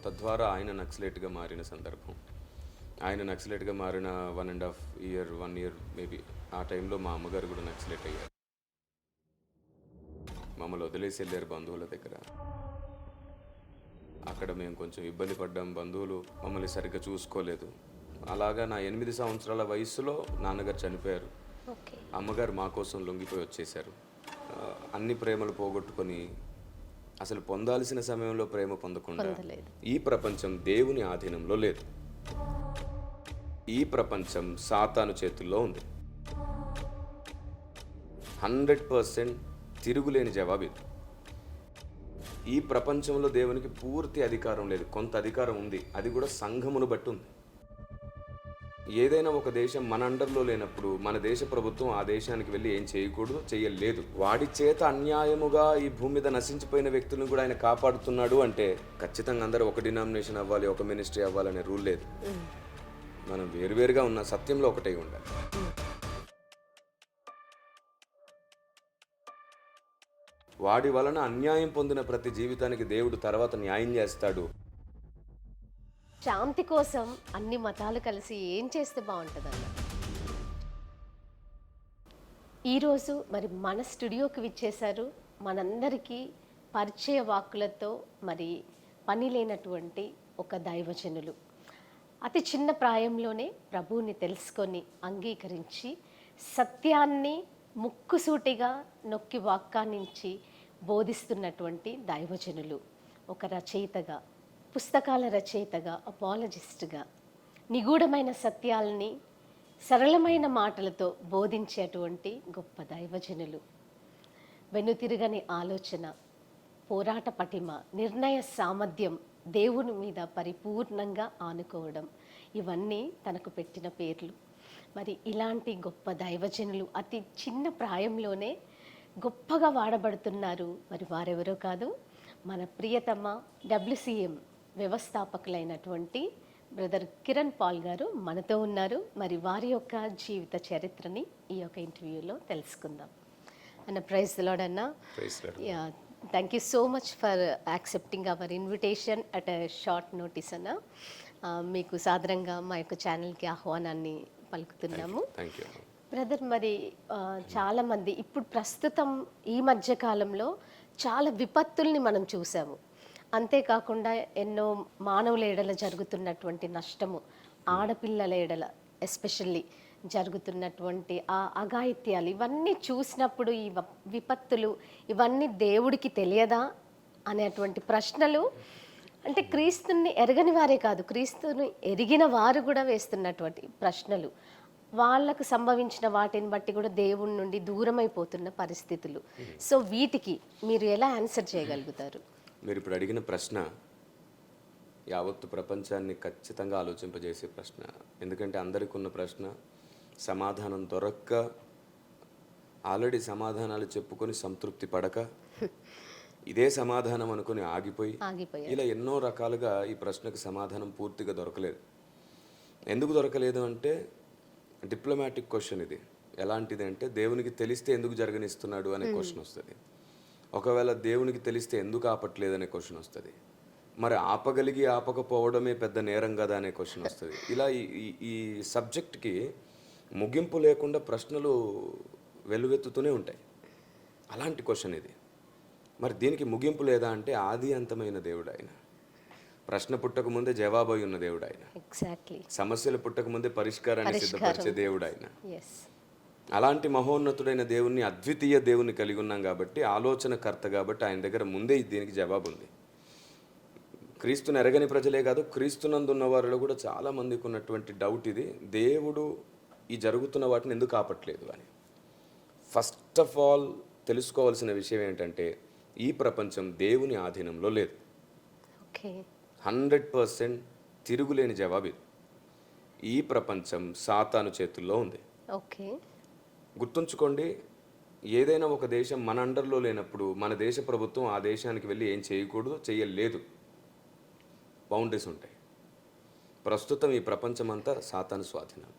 తద్వారా ఆయన నక్సలైట్గా మారిన సందర్భం. ఆయన నక్సలైట్గా మారిన 1.5 ఇయర్ 1 ఇయర్ మేబీ ఆ టైంలో మా అమ్మగారు కూడా నక్సలైట్ అయ్యారు. మమ్మల్ని వదిలేసి వెళ్ళారు బంధువుల దగ్గర. అక్కడ మేము కొంచెం ఇబ్బంది పడ్డాం, బంధువులు మమ్మల్ని సరిగ్గా చూసుకోలేదు. అలాగా నా 8 సంవత్సరాల వయసులో నాన్నగారు చనిపోయారు. అమ్మగారు మా కోసం లొంగిపోయి వచ్చేసారు. అన్ని ప్రేమలు పోగొట్టుకొని అసలు పొందాల్సిన సమయంలో ప్రేమ పొందకుండా ఈ ప్రపంచం దేవుని ఆధీనంలో లేదు. ఈ ప్రపంచం సాతాను చేతుల్లో ఉంది. 100% తిరుగులేని జవాబు ఇది. ఈ ప్రపంచంలో దేవునికి పూర్తి అధికారం లేదు, కొంత అధికారం ఉంది. అది కూడా సంఘమును బట్టి ఉంది. ఏదైనా ఒక దేశం మన అండర్లో లేనప్పుడు మన దేశ ప్రభుత్వం ఆ దేశానికి వెళ్ళి ఏం చేయకూడదు, చేయలేదు. వాడి చేత అన్యాయముగా ఈ భూమి మీద నశించిపోయిన వ్యక్తులను కూడా ఆయన కాపాడుతున్నాడు అంటే ఖచ్చితంగా అందరూ ఒక డినామినేషన్ అవ్వాలి, ఒక మినిస్ట్రీ అవ్వాలనే రూల్ లేదు. మనం వేరువేరుగా ఉన్న సత్యంలో ఒకటే ఉండాలి. వాడి వలన అన్యాయం పొందిన ప్రతి జీవితానికి దేవుడు తర్వాత న్యాయం చేస్తాడు. శాంతి కోసం అన్ని మతాలు కలిసి ఏం చేస్తే బాగుంటుందన్న? ఈరోజు మరి మన స్టూడియోకి విచ్చేశారు మనందరికీ పరిచయ వాక్కులతో మరి పని లేనటువంటి ఒక దైవజనులు. అతి చిన్న ప్రాయంలోనే ప్రభువుని తెలుసుకొని అంగీకరించి సత్యాన్ని ముక్కుసూటిగా నొక్కి వాక్కానించి బోధిస్తున్నటువంటి దైవజనులు. ఒక రచయితగా, పుస్తకాల రచయితగా, అపాలజిస్ట్గా నిగూఢమైన సత్యాలని సరళమైన మాటలతో బోధించేటువంటి గొప్ప దైవజనులు. వెనుతిరగని ఆలోచన, పోరాట పటిమ, నిర్ణయ సామర్థ్యం, దేవుని మీద పరిపూర్ణంగా ఆనుకోవడం, ఇవన్నీ తనకు పెట్టిన పేర్లు. మరి ఇలాంటి గొప్ప దైవజనులు అతి చిన్న ప్రాయంలోనే గొప్పగా వాడబడుతున్నారు. మరి వారెవరో కాదు, మన ప్రియతమ WCM వ్యవస్థాపకులైనటువంటి బ్రదర్ కిరణ్ పాల్ గారు మనతో ఉన్నారు. మరి వారి యొక్క జీవిత చరిత్రని ఈ యొక్క ఇంటర్వ్యూలో తెలుసుకుందాం. అన్న ప్రైజ్ ది లార్డ్ అన్న. Thank you so much for accepting hour invitation at a short notice అన్న. మీకు సాదరంగా మా యొక్క ఛానల్కి ఆహ్వానాన్ని పలుకుతున్నాము. బ్రదర్, మరి చాలామంది ఇప్పుడు ప్రస్తుతం ఈ మధ్య కాలంలో చాలా విపత్తుల్ని మనం చూసాము. అంతేకాకుండా ఎన్నో మానవుల ఎడల జరుగుతున్నటువంటి నష్టము, ఆడపిల్లల ఎడల ఎస్పెషల్లీ జరుగుతున్నటువంటి ఆ అఘాయిత్యాలు, ఇవన్నీ చూసినప్పుడు ఈ విపత్తులు ఇవన్నీ దేవుడికి తెలియదా అనేటువంటి ప్రశ్నలు, అంటే క్రీస్తుని ఎరగని వారే కాదు, క్రీస్తుని ఎరిగిన వారు కూడా వేస్తున్నటువంటి ప్రశ్నలు, వాళ్ళకు సంభవించిన వాటిని బట్టి కూడా దేవుడి నుండి దూరమైపోతున్న పరిస్థితులు. సో వీటికి మీరు ఎలా ఆన్సర్ చేయగలుగుతారు? మీరు ఇప్పుడు అడిగిన ప్రశ్న యావత్తు ప్రపంచాన్ని ఖచ్చితంగా ఆలోచింపజేసే ప్రశ్న. ఎందుకంటే అందరికీ ఉన్న ప్రశ్న, సమాధానం దొరక్క ఆల్రెడీ సమాధానాలు చెప్పుకొని సంతృప్తి పడక ఇదే సమాధానం అనుకుని ఆగిపోయి ఇలా ఎన్నో రకాలుగా ఈ ప్రశ్నకు సమాధానం పూర్తిగా దొరకలేదు. ఎందుకు దొరకలేదు అంటే డిప్లొమాటిక్ క్వశ్చన్ ఇది. ఎలాంటిది అంటే దేవునికి తెలిస్తే ఎందుకు జరగనిస్తున్నాడు అనే క్వశ్చన్ వస్తుంది. ఒకవేళ దేవునికి తెలిస్తే ఎందుకు ఆపట్లేదనే క్వశ్చన్ వస్తుంది. మరి ఆపగలిగి ఆపకపోవడమే పెద్ద నేరం కదా అనే క్వశ్చన్ వస్తుంది. ఇలా ఈ సబ్జెక్ట్కి ముగింపు లేకుండా ప్రశ్నలు వెల్లువెత్తుతూనే ఉంటాయి. అలాంటి క్వశ్చన్ ఇది. మరి దీనికి ముగింపు లేదా అంటే ఆది అంతమైన దేవుడు ఆయన. ప్రశ్న పుట్టక ముందే జవాబు అయి ఉన్న దేవుడు ఆయన. సమస్యలు పుట్టక ముందే పరిష్కారాన్ని సిద్ధపరిచే దేవుడు ఆయన. అలాంటి మహోన్నతుడైన దేవుణ్ణి, అద్వితీయ దేవుణ్ణి కలిగి ఉన్నాం కాబట్టి, ఆలోచనకర్త కాబట్టి ఆయన దగ్గర ముందే దీనికి జవాబు ఉంది. క్రీస్తుని ఎరగని ప్రజలే కాదు, క్రీస్తునందున్న వారిలో కూడా చాలా మందికి ఉన్నటువంటి డౌట్ ఇది, దేవుడు ఈ జరుగుతున్న వాటిని ఎందుకు ఆపట్లేదు అని. ఫస్ట్ ఆఫ్ ఆల్ తెలుసుకోవాల్సిన విషయం ఏంటంటే ఈ ప్రపంచం దేవుని ఆధీనంలో లేదు. 100% తిరుగులేని జవాబు ఇది. ఈ ప్రపంచం సాతాను చేతుల్లో ఉంది. గుర్తుంచుకోండి, ఏదైనా ఒక దేశం మన అండర్లో లేనప్పుడు మన దేశ ప్రభుత్వం ఆ దేశానికి వెళ్ళి ఏం చేయకూడదు, చేయలేదు. బౌండరీస్ ఉంటాయి. ప్రస్తుతం ఈ ప్రపంచమంతా సాతాను స్వాధీనం,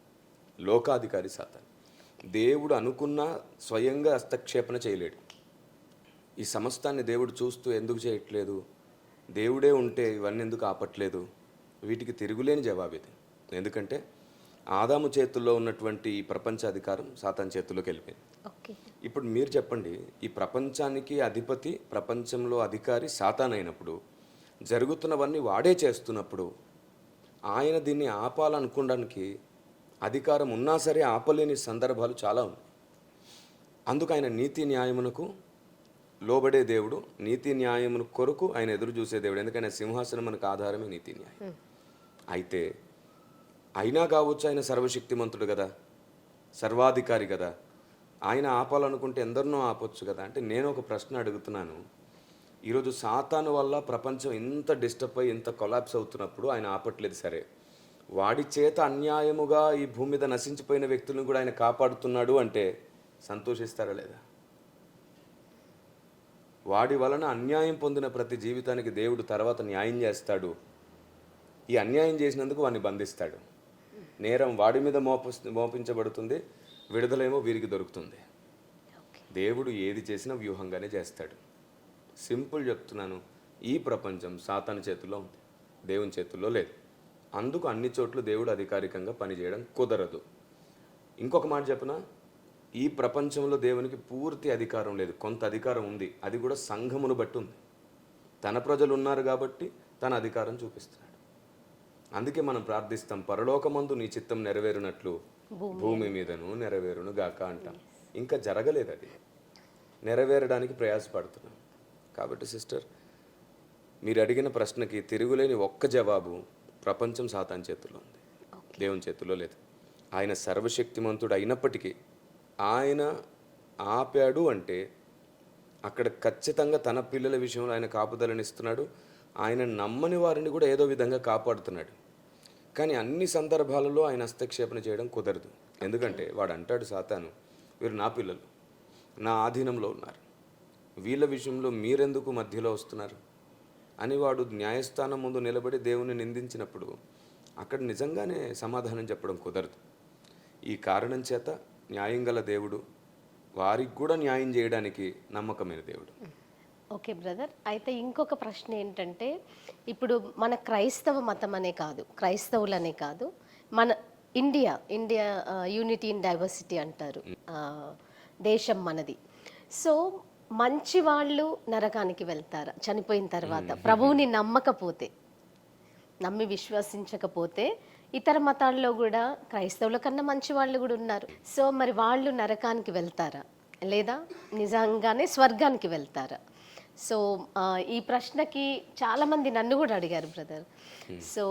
లోకాధికారి సాతాను. దేవుడు అనుకున్నా స్వయంగా హస్తక్షేపణ చేయలేడు. ఈ సమస్తాన్ని దేవుడు చూస్తూ ఎందుకు చేయట్లేదు దేవుడే ఉంటే ఇవన్నీ ఎందుకు ఆపట్లేదు? వీటికి తిరుగులేని జవాబు ఇది. ఎందుకంటే ఆదాము చేతుల్లో ఉన్నటువంటి ఈ ప్రపంచ అధికారం సాతాను చేతుల్లోకి వెళ్ళిపోయింది. ఓకే. ఇప్పుడు మీరు చెప్పండి, ఈ ప్రపంచానికి అధిపతి, ప్రపంచంలో అధికారి సాతాను అయినప్పుడు, జరుగుతున్నవన్నీ వాడే చేస్తున్నప్పుడు, ఆయన దీన్ని ఆపాలనుకోవడానికి అధికారం ఉన్నా సరే ఆపలేని సందర్భాలు చాలా ఉన్నాయి. అందుకు ఆయన నీతి న్యాయమునకు లోబడే దేవుడు, నీతి న్యాయమును కొరకు ఆయన ఎదురు చూసే దేవుడు. ఎందుకంటే సింహాసనం మనకు ఆధారమే నీతి న్యాయం. అయితే అయినా కావచ్చు ఆయన సర్వశక్తిమంతుడు కదా, సర్వాధికారి కదా, ఆయన ఆపాలనుకుంటే ఎందరినో ఆపొచ్చు కదా. అంటే నేను ఒక ప్రశ్న అడుగుతున్నాను, ఈరోజు సాతాను వల్ల ప్రపంచం ఇంత డిస్టర్బ్ అయ్యి ఇంత కొలాప్స్ అవుతున్నప్పుడు ఆయన ఆపట్లేదు సరే, వాడి చేత అన్యాయముగా ఈ భూమి మీద నశించిపోయిన వ్యక్తులను కూడా ఆయన కాపాడుతున్నాడు అంటే సంతోషిస్తారా లేదా? వాడి వలన అన్యాయం పొందిన ప్రతి జీవితానికి దేవుడు తర్వాత న్యాయం చేస్తాడు. ఈ అన్యాయం చేసినందుకు వాడిని బంధిస్తాడు. నేరం వాడి మీద మోపించబడుతుంది, విడుదలేమో వీరికి దొరుకుతుంది. దేవుడు ఏది చేసినా వ్యూహంగానే చేస్తాడు. సింపుల్ చెప్తున్నాను, ఈ ప్రపంచం సాతాను చేతుల్లో ఉంది, దేవుని చేతుల్లో లేదు. అందుకు అన్ని చోట్ల దేవుడు అధికారికంగా పనిచేయడం కుదరదు. ఇంకొక మాట చెప్పనా, ఈ ప్రపంచంలో దేవునికి పూర్తి అధికారం లేదు, కొంత అధికారం ఉంది. అది కూడా సంఘమును బట్టి ఉంది. తన ప్రజలు ఉన్నారు కాబట్టి తన అధికారం చూపిస్తున్నాడు. అందుకే మనం ప్రార్థిస్తాం, పరలోకమందు నీ చిత్తం నెరవేరునట్లు భూమి మీదను నెరవేరును గాక అంటాం. ఇంకా జరగలేదు, అది నెరవేరడానికి ప్రయాసపడుతున్నాం. కాబట్టి సిస్టర్, మీరు అడిగిన ప్రశ్నకి తిరుగులేని ఒక్క జవాబు, ప్రపంచం సాతాను చేతుల్లో ఉంది, దేవుని చేతుల్లో లేదు. ఆయన సర్వశక్తిమంతుడు అయినప్పటికీ ఆయన ఆపాడు అంటే అక్కడ ఖచ్చితంగా తన పిల్లల విషయంలో ఆయన కాపుదలనిస్తున్నాడు. ఆయన నమ్మని వారిని కూడా ఏదో విధంగా కాపాడుతున్నాడు. కానీ అన్ని సందర్భాలలో ఆయన హస్తక్షేపణ చేయడం కుదరదు. ఎందుకంటే వాడు అంటాడు, సాతాను, వీరు నా పిల్లలు, నా ఆధీనంలో ఉన్నారు, వీళ్ళ విషయంలో మీరెందుకు మధ్యలో వస్తున్నారు అని వాడు న్యాయస్థానం ముందు నిలబడి దేవుని నిందించినప్పుడు అక్కడ నిజంగానే సమాధానం చెప్పడం కుదరదు. ఈ కారణం చేత న్యాయం గల దేవుడు, వారికి కూడా న్యాయం చేయడానికి నమ్మకమైన దేవుడు. ఓకే బ్రదర్, అయితే ఇంకొక ప్రశ్న ఏంటంటే, ఇప్పుడు మన క్రైస్తవ మతం అనే కాదు, క్రైస్తవులనే కాదు, మన ఇండియా యూనిటీ ఇన్ డైవర్సిటీ అంటారు, దేశం మనది. సో మంచి వాళ్ళు నరకానికి వెళ్తారా చనిపోయిన తర్వాత? ప్రభువుని నమ్మకపోతే, నమ్మి విశ్వసించకపోతే, ఇతర మతాల్లో కూడా క్రైస్తవుల కన్నా మంచి వాళ్ళు కూడా ఉన్నారు. సో మరి వాళ్ళు నరకానికి వెళ్తారా లేదా నిజంగానే స్వర్గానికి వెళ్తారా? సో ఈ ప్రశ్నకి చాలామంది నన్ను కూడా అడిగారు బ్రదర్. సో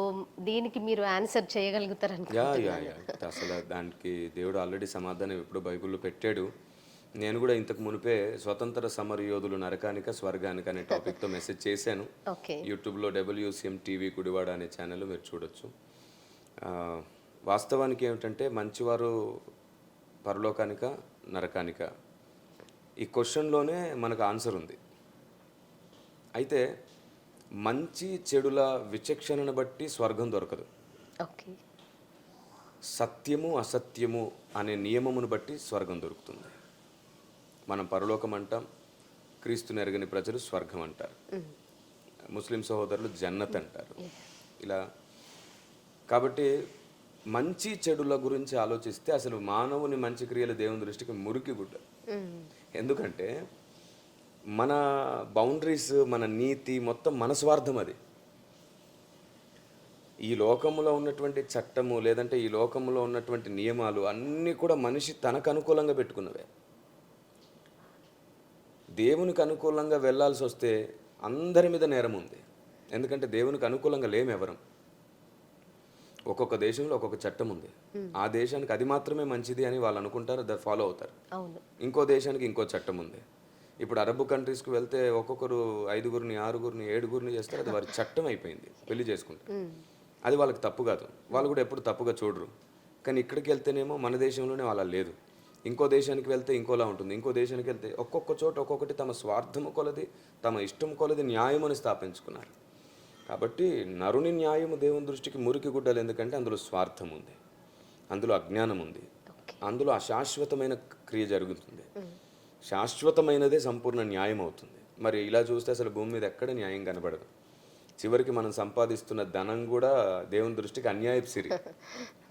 దీనికి మీరు ఆన్సర్ చేయగలుగుతారనుకుంటున్నాను. అసలు దానికి దేవుడు ఆల్రెడీ సమాధానం ఎప్పుడో బైబిల్లో పెట్టాడు. నేను కూడా ఇంతకు మునిపే స్వతంత్ర సమరయోధులు నరకానిక స్వర్గానిక అనే టాపిక్తో మెసేజ్ చేశాను. యూట్యూబ్లో WCM TV గుడివాడ అనే ఛానల్ మీరు చూడొచ్చు. వాస్తవానికి ఏమిటంటే, మంచివారు పరలోకానిక నరకానిక, ఈ క్వశ్చన్లోనే మనకు ఆన్సర్ ఉంది. అయితే మంచి చెడుల విచక్షణను బట్టి స్వర్గం దొరకదు. సత్యము అసత్యము అనే నియమమును బట్టి స్వర్గం దొరుకుతుంది. మనం పరలోకం అంటాం, క్రీస్తుని ఎరగని ప్రజలు స్వర్గం అంటారు, ముస్లిం సహోదరులు జన్నత్ అంటారు. ఇలా కాబట్టి మంచి చెడుల గురించి ఆలోచిస్తే అసలు మానవుని మంచి క్రియలు దేవుని దృష్టికి మురికి గుడ్డ. ఎందుకంటే మన బౌండరీస్, మన నీతి మొత్తం మన స్వార్థం. అది ఈ లోకంలో ఉన్నటువంటి చట్టము లేదంటే ఈ లోకంలో ఉన్నటువంటి నియమాలు అన్నీ కూడా మనిషి తనకు అనుకూలంగా పెట్టుకున్నవే. దేవునికి అనుకూలంగా వెళ్ళాల్సి వస్తే అందరి మీద నేరం ఉంది. ఎందుకంటే దేవునికి అనుకూలంగా లేమెవరం. ఒక్కొక్క దేశంలో ఒక్కొక్క చట్టం ఉంది. ఆ దేశానికి అది మాత్రమే మంచిది అని వాళ్ళు అనుకుంటారు, అది ఫాలో అవుతారు. ఇంకో దేశానికి ఇంకో చట్టం ఉంది. ఇప్పుడు అరబ్ కంట్రీస్కి వెళ్తే ఒక్కొక్కరు 5గురిని 6గురిని 7గురిని చేస్తారు. అది వారి చట్టం అయిపోయింది, పెళ్లి చేసుకుంటారు. అది వాళ్ళకి తప్పు కాదు, వాళ్ళు కూడా ఎప్పుడు తప్పుగా చూడరు. కానీ ఇక్కడికి వెళ్తేనేమో మన దేశంలోనే వాళ్ళ లేదు, ఇంకో దేశానికి వెళ్తే ఇంకోలా ఉంటుంది. ఇంకో దేశానికి వెళ్తే ఒక్కొక్క చోట ఒక్కొక్కటి తమ స్వార్థము కొలది, తమ ఇష్టం కొలది న్యాయమని స్థాపించుకున్నారు. కాబట్టి నరుని న్యాయము దేవుని దృష్టికి మురికి గుడ్డలు. ఎందుకంటే అందులో స్వార్థం ఉంది, అందులో అజ్ఞానం ఉంది, అందులో అశాశ్వతమైన క్రియ జరుగుతుంది. శాశ్వతమైనదే సంపూర్ణ న్యాయం అవుతుంది. మరి ఇలా చూస్తే అసలు భూమి మీద ఎక్కడ న్యాయం కనబడదు. చివరికి మనం సంపాదిస్తున్న ధనం కూడా దేవుని దృష్టికి అన్యాయపు సిరి.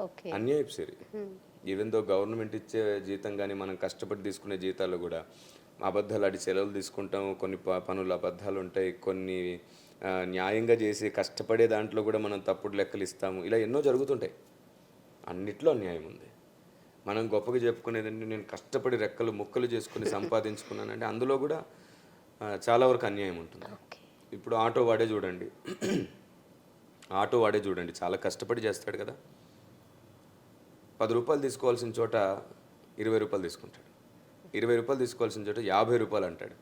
ఓకే. అన్యాయపు సిరి. ఈవెన్ దో గవర్నమెంట్ ఇచ్చే జీతం కానీ మనం కష్టపడి తీసుకునే జీతాలు కూడా అబద్ధాలు ఆడి సెలవులు తీసుకుంటాం, కొన్ని పనులు అబద్ధాలు ఉంటాయి, కొన్ని న్యాయంగా చేసి కష్టపడే దాంట్లో కూడా మనం తప్పుడు లెక్కలు ఇస్తాము. ఇలా ఎన్నో జరుగుతుంటాయి. అన్నిట్లో అన్యాయం ఉంది. మనం గొప్పగా చెప్పుకునేదంటే నేను కష్టపడి రెక్కలు ముక్కలు చేసుకుని సంపాదించుకున్నానంటే అందులో కూడా చాలా వరకు అన్యాయం ఉంటుంది. ఇప్పుడు ఆటో వాడే చూడండి, చాలా కష్టపడి చేస్తాడు కదా. 10 రూపాయలు తీసుకోవాల్సిన చోట 20 రూపాయలు తీసుకుంటాడు, 20 రూపాయలు తీసుకోవాల్సిన చోట 50 రూపాయలు అంటాడు.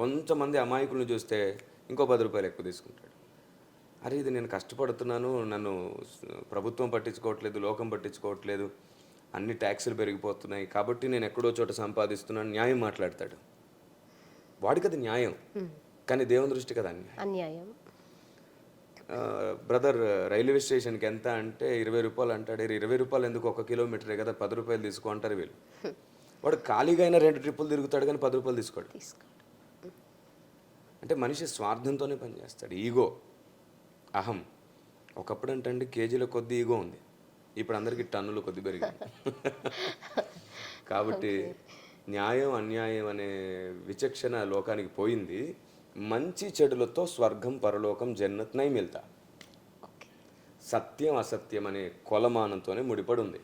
కొంతమంది అమాయకులను చూస్తే ఇంకో 10 రూపాయలు ఎక్కువ తీసుకుంటాడు. అరే ఇది నేను కష్టపడుతున్నాను, నన్ను ప్రభుత్వం పట్టించుకోవట్లేదు, లోకం పట్టించుకోవట్లేదు, అన్ని ట్యాక్సులు పెరిగిపోతున్నాయి కాబట్టి నేను ఎక్కడో చోట సంపాదిస్తున్నాను, న్యాయం మాట్లాడతాడు. వాడికి అది న్యాయం, కానీ దేవుని దృష్టికి అది అన్యాయం. బ్రదర్ రైల్వే స్టేషన్కి ఎంత అంటే 20 రూపాయలు అంటాడు. 20 రూపాయలు ఎందుకు, 1 కిలోమీటరే కదా, 10 రూపాయలు తీసుకో అంటారు వీళ్ళు. వాడు ఖాళీగా అయినా 2 ట్రిప్పులు తిరుగుతాడు కానీ 10 రూపాయలు తీసుకోడు. అంటే మనిషి స్వార్థంతోనే పనిచేస్తాడు. ఈగో, అహం. ఒకప్పుడు అంటే కేజీల కొద్ది ఈగో ఉంది, ఇప్పుడు అందరికీ టన్నుల కొద్ది పెరిగింది. కాబట్టి న్యాయం అన్యాయం అనే విచక్షణ లోకానికి పోయింది. మంచి చెడులతో స్వర్గం పరలోకం జన్నత్ నై మిల్తా. సత్యం అసత్యం అనే కొలమానంతోనే ముడిపడి ఉంది.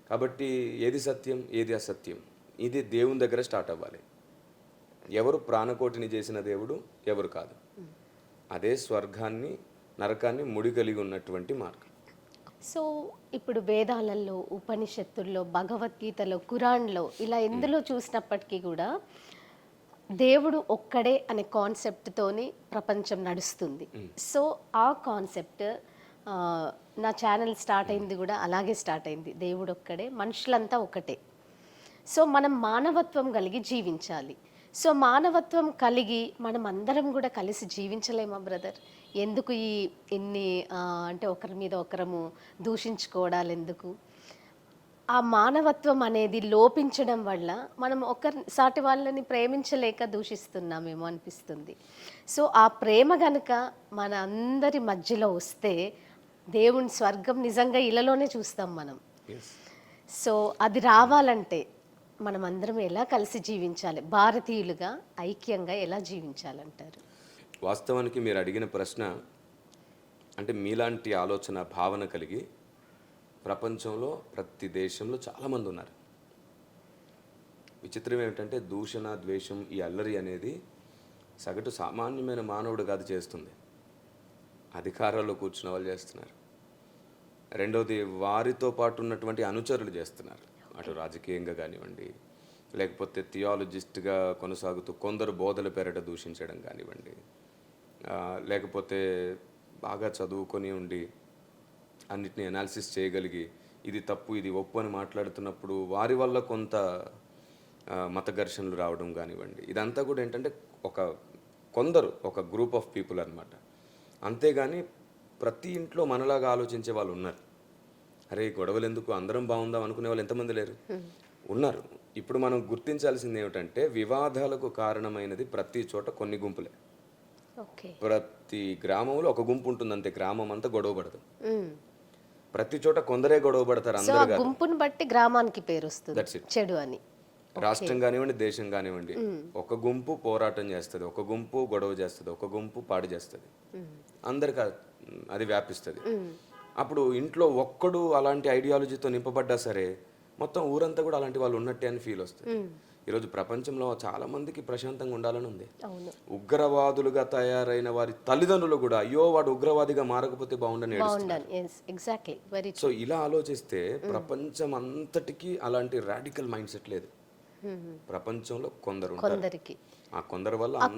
కాబట్టి ఏది సత్యం ఏది అసత్యం ఇది దేవుని దగ్గర స్టార్ట్ అవ్వాలి. ఎవరు ప్రాణకోటిని చేసిన దేవుడు, ఎవరు కాదు. అదే స్వర్గాన్ని నరకాన్ని ముడి కలిగి ఉన్నటువంటి మార్గం. సో ఇప్పుడు వేదాలలో, ఉపనిషత్తుల్లో, భగవద్గీతలో, ఖురాన్లో ఇలా ఎందులో చూసినప్పటికీ కూడా దేవుడు ఒక్కడే అనే కాన్సెప్ట్తోని ప్రపంచం నడుస్తుంది. సో ఆ కాన్సెప్ట్ నా ఛానల్ స్టార్ట్ అయింది కూడా అలాగే స్టార్ట్ అయింది. దేవుడు ఒక్కడే, మనుషులంతా ఒకటే. సో మనం మానవత్వం కలిగి జీవించాలి. సో మానవత్వం కలిగి మనం అందరం కూడా కలిసి జీవించలేమా బ్రదర్? ఎందుకు ఇన్ని అంటే ఒకరి మీద ఒకరము దూషించుకోవడాలు ఎందుకు? ఆ మానవత్వం అనేది లోపించడం వల్ల మనం సాటి వాళ్ళని ప్రేమించలేక దూషిస్తున్నామేమో అనిపిస్తుంది. సో ఆ ప్రేమ గనుక మన అందరి మధ్యలో వస్తే దేవుని స్వర్గం నిజంగా ఇళ్ళలోనే చూస్తాం మనం. సో అది రావాలంటే మనం అందరం ఎలా కలిసి జీవించాలి, భారతీయులుగా ఐక్యంగా ఎలా జీవించాలంటారు? వాస్తవానికి మీరు అడిగిన ప్రశ్న అంటే మీలాంటి ఆలోచన భావన కలిగి ప్రపంచంలో ప్రతి దేశంలో చాలామంది ఉన్నారు. విచిత్రం ఏమిటంటే దూషణ, ద్వేషం, ఈ అల్లరి అనేది సగటు సామాన్యమైన మానవుడు కాదు చేస్తుంది, అధికారాల్లో కూర్చున్న వాళ్ళు చేస్తున్నారు. రెండవది వారితో పాటు ఉన్నటువంటి అనుచరులు చేస్తున్నారు. అటు రాజకీయంగా కానివ్వండి, లేకపోతే థియాలజిస్ట్గా కొనసాగుతూ కొందరు బోధల పేరట దూషించడం కానివ్వండి, లేకపోతే బాగా చదువుకొని ఉండి అన్నిటిని అనాలిసిస్ చేయగలిగి ఇది తప్పు ఇది ఒప్పు అని మాట్లాడుతున్నప్పుడు వారి వల్ల కొంత మత ఘర్షణలు రావడం కానివ్వండి. ఇదంతా కూడా ఏంటంటే కొందరు ఒక గ్రూప్ ఆఫ్ పీపుల్ అన్నమాట. అంతేగాని ప్రతి ఇంట్లో మనలాగా ఆలోచించే వాళ్ళు ఉన్నారు. అరే గొడవలు ఎందుకు, అందరం బాగుందాం అనుకునే వాళ్ళు ఎంతమంది లేరు, ఉన్నారు. ఇప్పుడు మనం గుర్తించాల్సింది ఏమిటంటే వివాదాలకు కారణమైనది ప్రతి చోట కొన్ని గుంపులే. ప్రతి గ్రామంలో ఒక గుంపు ఉంటుంది అంతే, గ్రామం అంతా గొడవ పడదు. ప్రతి చోట కొందరే గొడవ పడతారు, అందరూ గుంపుని బట్టి గ్రామానికి పేరు వస్తుంది చెడు అని. రాష్ట్రం కానివ్వండి, దేశం కానివ్వండి, ఒక గుంపు పోరాటం చేస్తుంది, ఒక గుంపు గొడవ చేస్తుంది, ఒక గుంపు పాడు చేస్తుంది, అందరికి అది వ్యాపిస్తుంది. అప్పుడు ఇంట్లో ఒక్కడు అలాంటి ఐడియాలజీతో నింపబడ్డా సరే మొత్తం ఊరంతా కూడా అలాంటి వాళ్ళు ఉన్నట్టే అని ఫీల్ వస్తుంది. ఈరోజు ప్రపంచంలో చాలా మందికి ప్రశాంతంగా ఉండాలని ఉంది. ఉగ్రవాదులుగా తయారైన వారి తల్లిదండ్రులు కూడా అయ్యో వాడు ఉగ్రవాదిగా మారకపోతే బాగుండని. సో ఇలా ఆలోచిస్తే ప్రపంచం అంతటికి అలాంటి రాడికల్ మైండ్ సెట్ లేదు. ప్రపంచంలో కొందరికి ఆ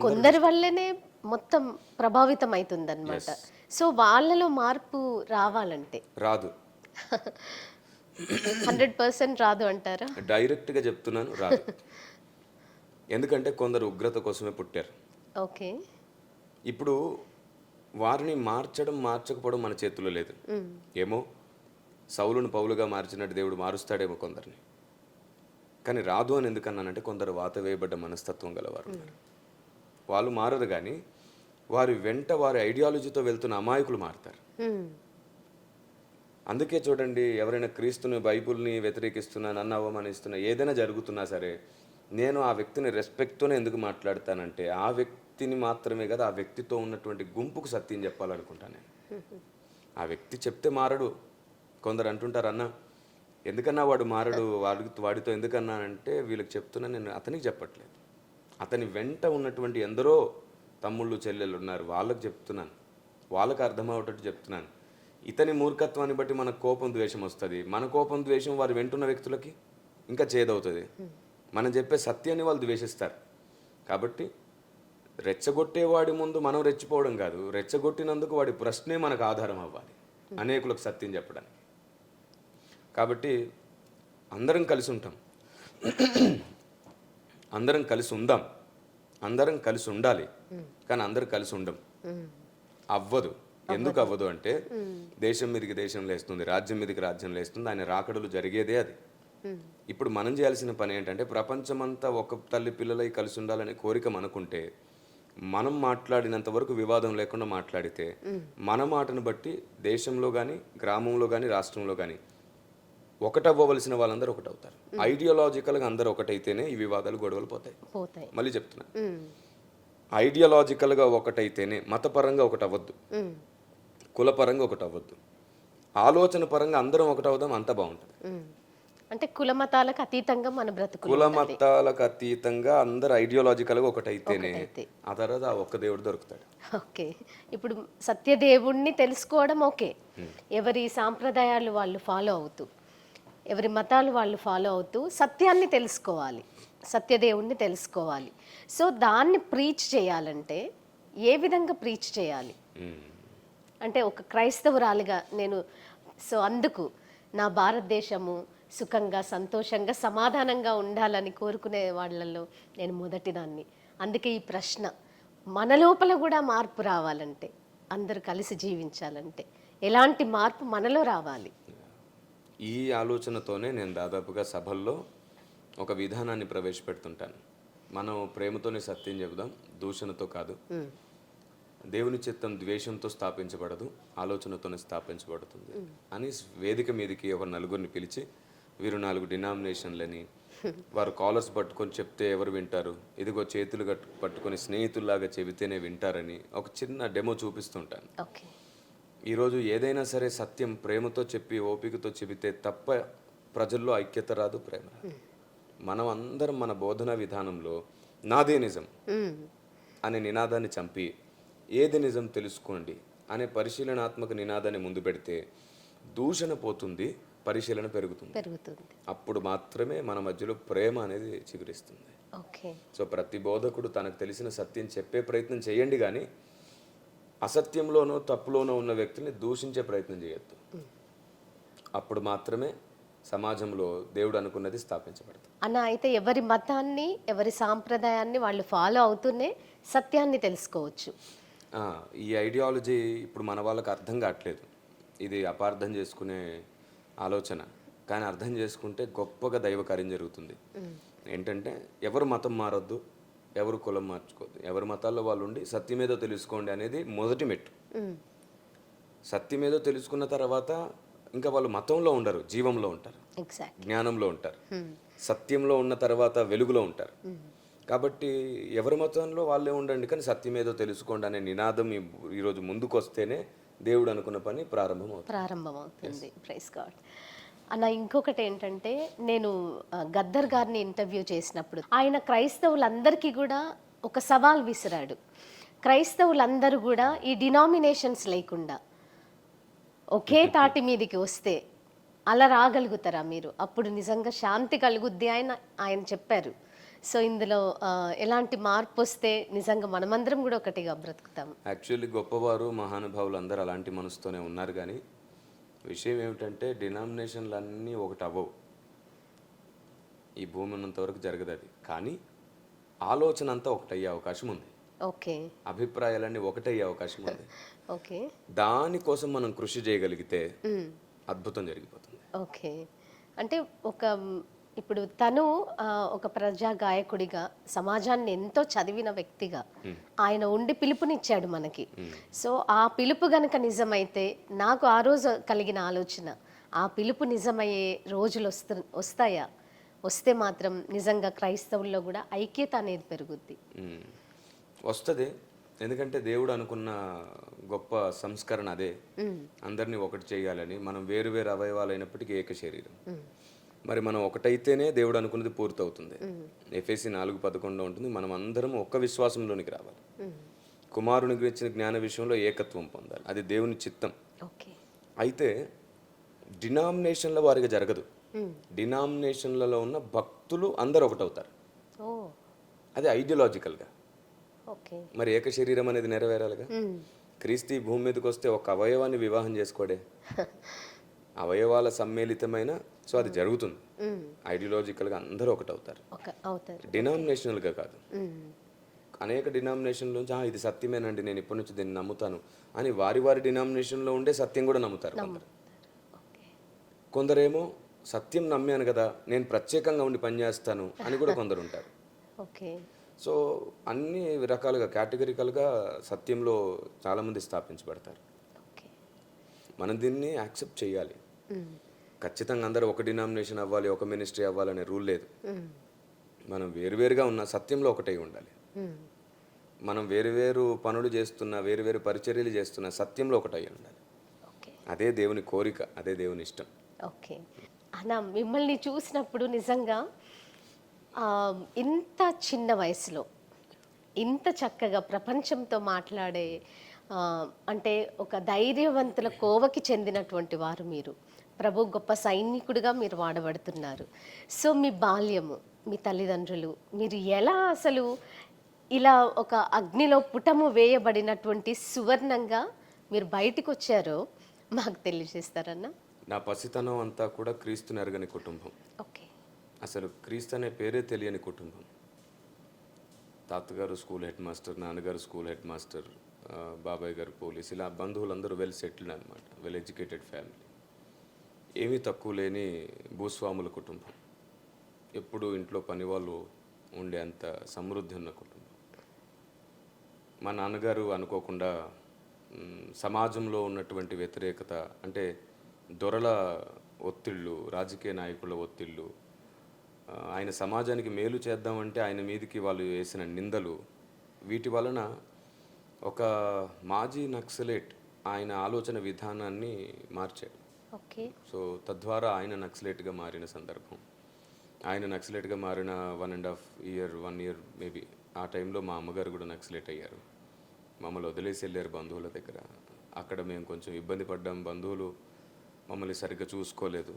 కొందరి వల్లనే మొత్తం ప్రభావితం అవుతుంది అన్నమాట. సో వాళ్ళలో మార్పు రావాలంటే రాదు. 100% రాదు అంటారా? డైరెక్ట్గా చెప్తున్నాను, రాదు. ఎందుకంటే కొందరు ఉగ్రత కోసమే పుట్టారు. ఓకే. ఇప్పుడు వారిని మార్చకపోవడం మన చేతిలో లేదు. ఏమో సౌలును పౌలుగా మార్చినట్టు దేవుడు మారుస్తాడేమో కొందరిని. కానీ రాదు అని ఎందుకన్నానంటే కొందరు వాత వేయబడ్డ మనస్తత్వం గలవారు ఉన్నారు. వాళ్ళు మారరు, కానీ వారి వెంట వారి ఐడియాలజీతో వెళ్తున్న అమాయకులు మారుతారు. అందుకే చూడండి, ఎవరైనా క్రీస్తుని బైబుల్ని వ్యతిరేకిస్తున్నా, నన్ను అవమానిస్తున్నా, ఏదైనా జరుగుతున్నా సరే నేను ఆ వ్యక్తిని రెస్పెక్ట్తోనే ఎందుకు మాట్లాడతానంటే ఆ వ్యక్తిని మాత్రమే కదా, ఆ వ్యక్తితో ఉన్నటువంటి గుంపుకు సత్యం చెప్పాలనుకుంటాను నేను. ఆ వ్యక్తి చెప్తే మారడు. కొందరు అంటుంటారు, అన్న ఎందుకన్నా వాడు మారడు, వాడితో ఎందుకన్నా అంటే వీళ్ళకి చెప్తున్నా, నేను అతనికి చెప్పట్లేదు, అతని వెంట ఉన్నటువంటి ఎందరో తమ్ముళ్ళు చెల్లెళ్ళు ఉన్నారు, వాళ్ళకి చెప్తున్నాను, వాళ్ళకి అర్థమయ్యేటట్టు చెప్తున్నాను. ఇతని మూర్ఖత్వాన్ని బట్టి మనకు కోపం ద్వేషం వస్తుంది, మన కోపం ద్వేషం వారు వెంటున్న వ్యక్తులకి ఇంకా చేదవుతుంది. మనం చెప్పే సత్యాన్ని వాళ్ళు ద్వేషిస్తారు. కాబట్టి రెచ్చగొట్టేవాడి ముందు మనం రెచ్చిపోవడం కాదు, రెచ్చగొట్టినందుకు వాడి ప్రశ్నే మనకు ఆధారం అవ్వాలి అనేకులకు సత్యం చెప్పడానికి. కాబట్టి అందరం కలిసి ఉంటాం, అందరం కలిసి ఉందాం, అందరం కలిసి ఉండాలి. కానీ అందరూ కలిసి ఉండం, అవ్వదు. ఎందుకు అవ్వదు అంటే దేశం మీదకి దేశం లేస్తుంది, రాజ్యం మీదకి రాజ్యం లేస్తుంది, ఆయన రాకడలు జరిగేదే అది. ఇప్పుడు మనం చేయాల్సిన పని ఏంటంటే ప్రపంచమంతా ఒక తల్లి పిల్లలై కలిసి ఉండాలనే కోరిక మనకుంటే మనం మాట్లాడినంత వరకు వివాదం లేకుండా మాట్లాడితే మన మాటను బట్టి దేశంలో కానీ గ్రామంలో కానీ రాష్ట్రంలో కానీ ఒకటవ్వవలసిన వాళ్ళందరూ ఒకటవుతారు. ఐడియాలజికల్గా అందరూ ఒకటైతేనే ఈ వివాదాలు గొడవలు పోతాయి. మళ్ళీ చెప్తున్నా, ఐడియాలజికల్గా ఒకటైతేనే, మతపరంగా ఒకటి అవ్వద్దు, కులపరంగా ఒకటి అవ్వద్దు, ఆలోచన పరంగా అందరం ఒకటవుదాం, అంత బాగుంటుంది. అంటే కుల మతాలకు అతీతంగా మన బ్రతుకు, కుల మతాలకు అతీతంగా అందరు ఐడియాలజికల్గా ఒకటైతేనే ఆ తర్వాత ఆ ఒక్క దేవుడు దొరుకుతాడు. ఓకే, ఇప్పుడు సత్యదేవుణ్ణి తెలుసుకోవడం ఓకే, ఎవరి సాంప్రదాయాలు వాళ్ళు ఫాలో అవుతూ, ఎవరి మతాలు వాళ్ళు ఫాలో అవుతూ సత్యాన్ని తెలుసుకోవాలి, సత్యదేవుణ్ణి తెలుసుకోవాలి. సో దాన్ని ప్రీచ్ చేయాలంటే ఏ విధంగా ప్రీచ్ చేయాలి అంటే ఒక క్రైస్తవురాలిగా నేను, సో అందుకు నా భారతదేశము సుఖంగా సంతోషంగా సమాధానంగా ఉండాలని కోరుకునే వాళ్ళల్లో నేను మొదటిదాన్ని. అందుకే ఈ ప్రశ్న, మన లోపల కూడా మార్పు రావాలంటే, అందరూ కలిసి జీవించాలంటే ఎలాంటి మార్పు మనలో రావాలి? ఈ ఆలోచనతోనే నేను దాదాపుగా సభల్లో ఒక విధానాన్ని ప్రవేశపెడుతుంటాను. మనం ప్రేమతోనే సత్యం చెబుదాం, దూషణతో కాదు. దేవుని చిత్తం ద్వేషంతో స్థాపించబడదు, ఆలోచనతోనే స్థాపించబడుతుంది అని వేదిక మీదకి ఒక నలుగురిని పిలిచి, వీరు 4 డినామినేషన్లని, వారు కాలర్స్ పట్టుకొని చెప్తే ఎవరు వింటారు, ఇదిగో చేతులు పట్టుకొని స్నేహితుల్లాగా చెబితేనే వింటారని ఒక చిన్న డెమో చూపిస్తుంటాను. ఈరోజు ఏదైనా సరే సత్యం ప్రేమతో చెప్పి ఓపికతో చెబితే తప్ప ప్రజల్లో ఐక్యత రాదు, ప్రేమ రాదు. మనం అందరం మన బోధనా విధానంలో నాదే నిజం అనే నినాదాన్ని చంపి ఏది నిజం తెలుసుకోండి అనే పరిశీలనాత్మక నినాదాన్ని ముందు పెడితే దూషణ పోతుంది, పరిశీలన పెరుగుతుంది. అప్పుడు మాత్రమే మన మధ్యలో ప్రేమ అనేది చిగురిస్తుంది. సో ప్రతి బోధకుడు తనకు తెలిసిన సత్యం చెప్పే ప్రయత్నం చేయండి, కానీ అసత్యంలోనో తప్పులోనో ఉన్న వ్యక్తిని దూషించే ప్రయత్నం చేయొద్దు. అప్పుడు మాత్రమే సమాజంలో దేవుడు అనుకున్నది స్థాపించబడుతుంది. అన్న అయితే ఎవరి మతాన్ని ఎవరి సాంప్రదాయాన్ని వాళ్ళు ఫాలో అవుతూనే సత్యాన్ని తెలుసుకోవచ్చు. ఈ ఐడియాలజీ ఇప్పుడు మన వాళ్ళకి అర్థం కావట్లేదు, ఇది అపార్థం చేసుకునే ఆలోచన. కానీ అర్థం చేసుకుంటే గొప్పగా దైవ కార్యం జరుగుతుంది. ఏంటంటే ఎవరు మతం మారొద్దు, ఎవరు కులం మార్చుకోవద్దు, ఎవరి మతాల్లో వాళ్ళు ఉండి సత్యమేదో తెలుసుకోండి అనేది మొదటి మెట్టు. సత్యమేదో తెలుసుకున్న తర్వాత ఇంకా వాళ్ళు మతంలో ఉండరు, జీవంలో ఉంటారు, జ్ఞానంలో ఉంటారు, సత్యంలో ఉన్న తర్వాత వెలుగులో ఉంటారు. కాబట్టి ఎవరి మతంలో వాళ్ళే ఉండండి, కానీ సత్యమేదో తెలుసుకోండి అనే నినాదం ఈరోజు ముందుకు వస్తేనే దేవుడు అనుకున్న పని ప్రారంభమవుతుంది. Praise God. అన్న ఇంకొకటి ఏంటంటే, నేను గద్దర్ గారిని ఇంటర్వ్యూ చేసినప్పుడు ఆయన క్రైస్తవులందరికీ కూడా ఒక సవాల్ విసిరాడు. క్రైస్తవులందరూ కూడా ఈ డినామినేషన్స్ లేకుండా ఒకే తాటి మీదకి వస్తే అలా రాగలుగుతారా మీరు? అప్పుడు నిజంగా శాంతి కలుగుద్ది ఆయన చెప్పారు. సో ఇందులో ఎలాంటి మార్పు వస్తే నిజంగా మనమందరం కూడా ఒకటిగా బ్రతుకుతాం? యాక్చువల్లీ గొప్పవారు మహానుభావులు అందరూ అలాంటి మనసుతోనే ఉన్నారు. కానీ విషయం ఏమిటంటే డినామినేషన్లు అన్నీ ఒకటి అవ్వవు, ఈ భూమి ఉన్నంత వరకు జరగదు అది. కానీ ఆలోచన అంతా ఒకటయ్యే అవకాశం ఉంది. అభిప్రాయాలన్నీ ఒకటయ్యే అవకాశం ఉంది. దానికోసం మనం కృషి చేయగలిగితే అద్భుతం జరిగిపోతుంది. అంటే ఒక ఇప్పుడు తను ఒక ప్రజా గాయకుడిగా సమాజాన్ని ఎంతో చదివిన వ్యక్తిగా ఆయన ఉండి పిలుపునిచ్చాడు మనకి. సో ఆ పిలుపు గనక నిజమైతే నాకు ఆ రోజు కలిగిన ఆలోచన, ఆ పిలుపు నిజమయ్యే రోజులు వస్తాయా? వస్తే మాత్రం నిజంగా క్రైస్తవుల్లో కూడా ఐక్యత అనేది పెరుగుద్ది. వస్తుంది. ఎందుకంటే దేవుడు అనుకున్న గొప్ప సంస్కరణ అదే, అందరినీ ఒకటి చేయాలని. మనం వేరు వేరు అవయవాలు అయినప్పటికీ ఏక శరీరం. మరి మనం ఒకటైతేనే దేవుడు అనుకున్నది పూర్తవుతుంది. ఎఫెసీ 4:11 ఉంటుంది, మనం అందరం ఒక్క విశ్వాసంలోనికి రావాలి. కుమారుని గురించిన జ్ఞాన విషయంలో ఏకత్వం పొందాలి, అది దేవుని చిత్తం. అయితే డినామినేషన్ల వారిగా జరగదు. డినామినేషన్లలో ఉన్న భక్తులు అందరూ ఒకటవుతారు, అది ఐడియాలజికల్గా. మరి ఏక శరీరం అనేది నెరవేరాలిగా. క్రీస్తు భూమి మీదకి వస్తే ఒక అవయవాన్ని వివాహం చేసుకోడే, అవయవాల సమ్మేళితమైన, సో అది జరుగుతుంది. ఐడియాలజికల్గా అందరూ ఒకటవుతారు, డినామినేషనల్గా కాదు. అనేక డినామినేషన్ల నుంచి ఇది సత్యమేనండి, నేను ఇప్పటి నుంచి దీన్ని నమ్ముతాను అని వారి వారి డినామినేషన్లో ఉండే సత్యం కూడా నమ్ముతారు. కొందరేమో సత్యం నమ్మాను కదా, నేను ప్రత్యేకంగా ఉండి పనిచేస్తాను అని కూడా కొందరు ఉంటారు. సో అన్ని రకాలుగా కేటగిరికల్గా సత్యంలో చాలామంది స్థాపించబడతారు. మనం దీన్ని యాక్సెప్ట్ చేయాలి. ఖచ్చితంగా అందరూ ఒక డినామినేషన్ అవ్వాలి, ఒక మినిస్ట్రీ అవ్వాలనే రూల్ లేదు. మనం వేరువేరుగా ఉన్న సత్యంలో ఒకటై ఉండాలి. మనం వేరువేరు పనులు చేస్తున్నా, వేరువేరు పరిచర్యలు చేస్తున్నా, సత్యంలో ఒకటై ఉండాలి. అదే దేవుని కోరిక, అదే దేవుని ఇష్టం. ఓకే అన్న, మిమ్మల్ని చూసినప్పుడు నిజంగా ఇంత చిన్న వయసులో ఇంత చక్కగా ప్రపంచంతో మాట్లాడే అంటే ఒక ధైర్యవంతుల కోవకి చెందినటువంటి వారు మీరు. ప్రభు గొప్ప సైనికుడిగా మీరు వాడబడుతున్నారు. సో మీ బాల్యము, మీ తల్లిదండ్రులు, మీరు ఎలా అసలు ఇలా ఒక అగ్నిలో పుటము వేయబడినటువంటి సువర్ణంగా మీరు బయటకు వచ్చారో మాకు తెలియజేస్తారన్నా? నా పసితనం అంతా కూడా క్రీస్తుని ఎరగని కుటుంబం. అసలు క్రీస్తు అనే పేరే తెలియని కుటుంబం. తాతగారు స్కూల్ హెడ్ మాస్టర్, నాన్నగారు స్కూల్ హెడ్ మాస్టర్, బాబాయ్ గారు పోలీస్, ఇలా బంధువులందరూ వెల్ సెటిల్డ్ అనమాట, వెల్ ఎడ్యుకేటెడ్ ఫ్యామిలీ. ఏమీ తక్కువ లేని భూస్వాముల కుటుంబం. ఎప్పుడు ఇంట్లో పని వాళ్ళు ఉండే అంత సమృద్ధి ఉన్న కుటుంబం. మా నాన్నగారు అనుకోకుండా సమాజంలో ఉన్నటువంటి వ్యతిరేకత, అంటే దొరల ఒత్తిళ్ళు, రాజకీయ నాయకుల ఒత్తిళ్ళు, ఆయన సమాజానికి మేలు చేద్దామంటే ఆయన మీదకి వాళ్ళు వేసిన నిందలు, వీటి వలన ఒక మాజీ నక్సలేట్ ఆయన ఆలోచన విధానాన్ని మార్చాడు. సో తద్వారా ఆయన నక్సలేట్గా మారిన సందర్భం. ఆయన నక్సలేట్గా మారిన 1.5 year మేబీ ఆ టైంలో మా అమ్మగారు కూడా నక్సలేట్ అయ్యారు. మమ్మల్ని వదిలేసి వెళ్ళారు బంధువుల దగ్గర. అక్కడ మేము కొంచెం ఇబ్బంది పడ్డాం. బంధువులు మమ్మల్ని సరిగ్గా చూసుకోలేదు.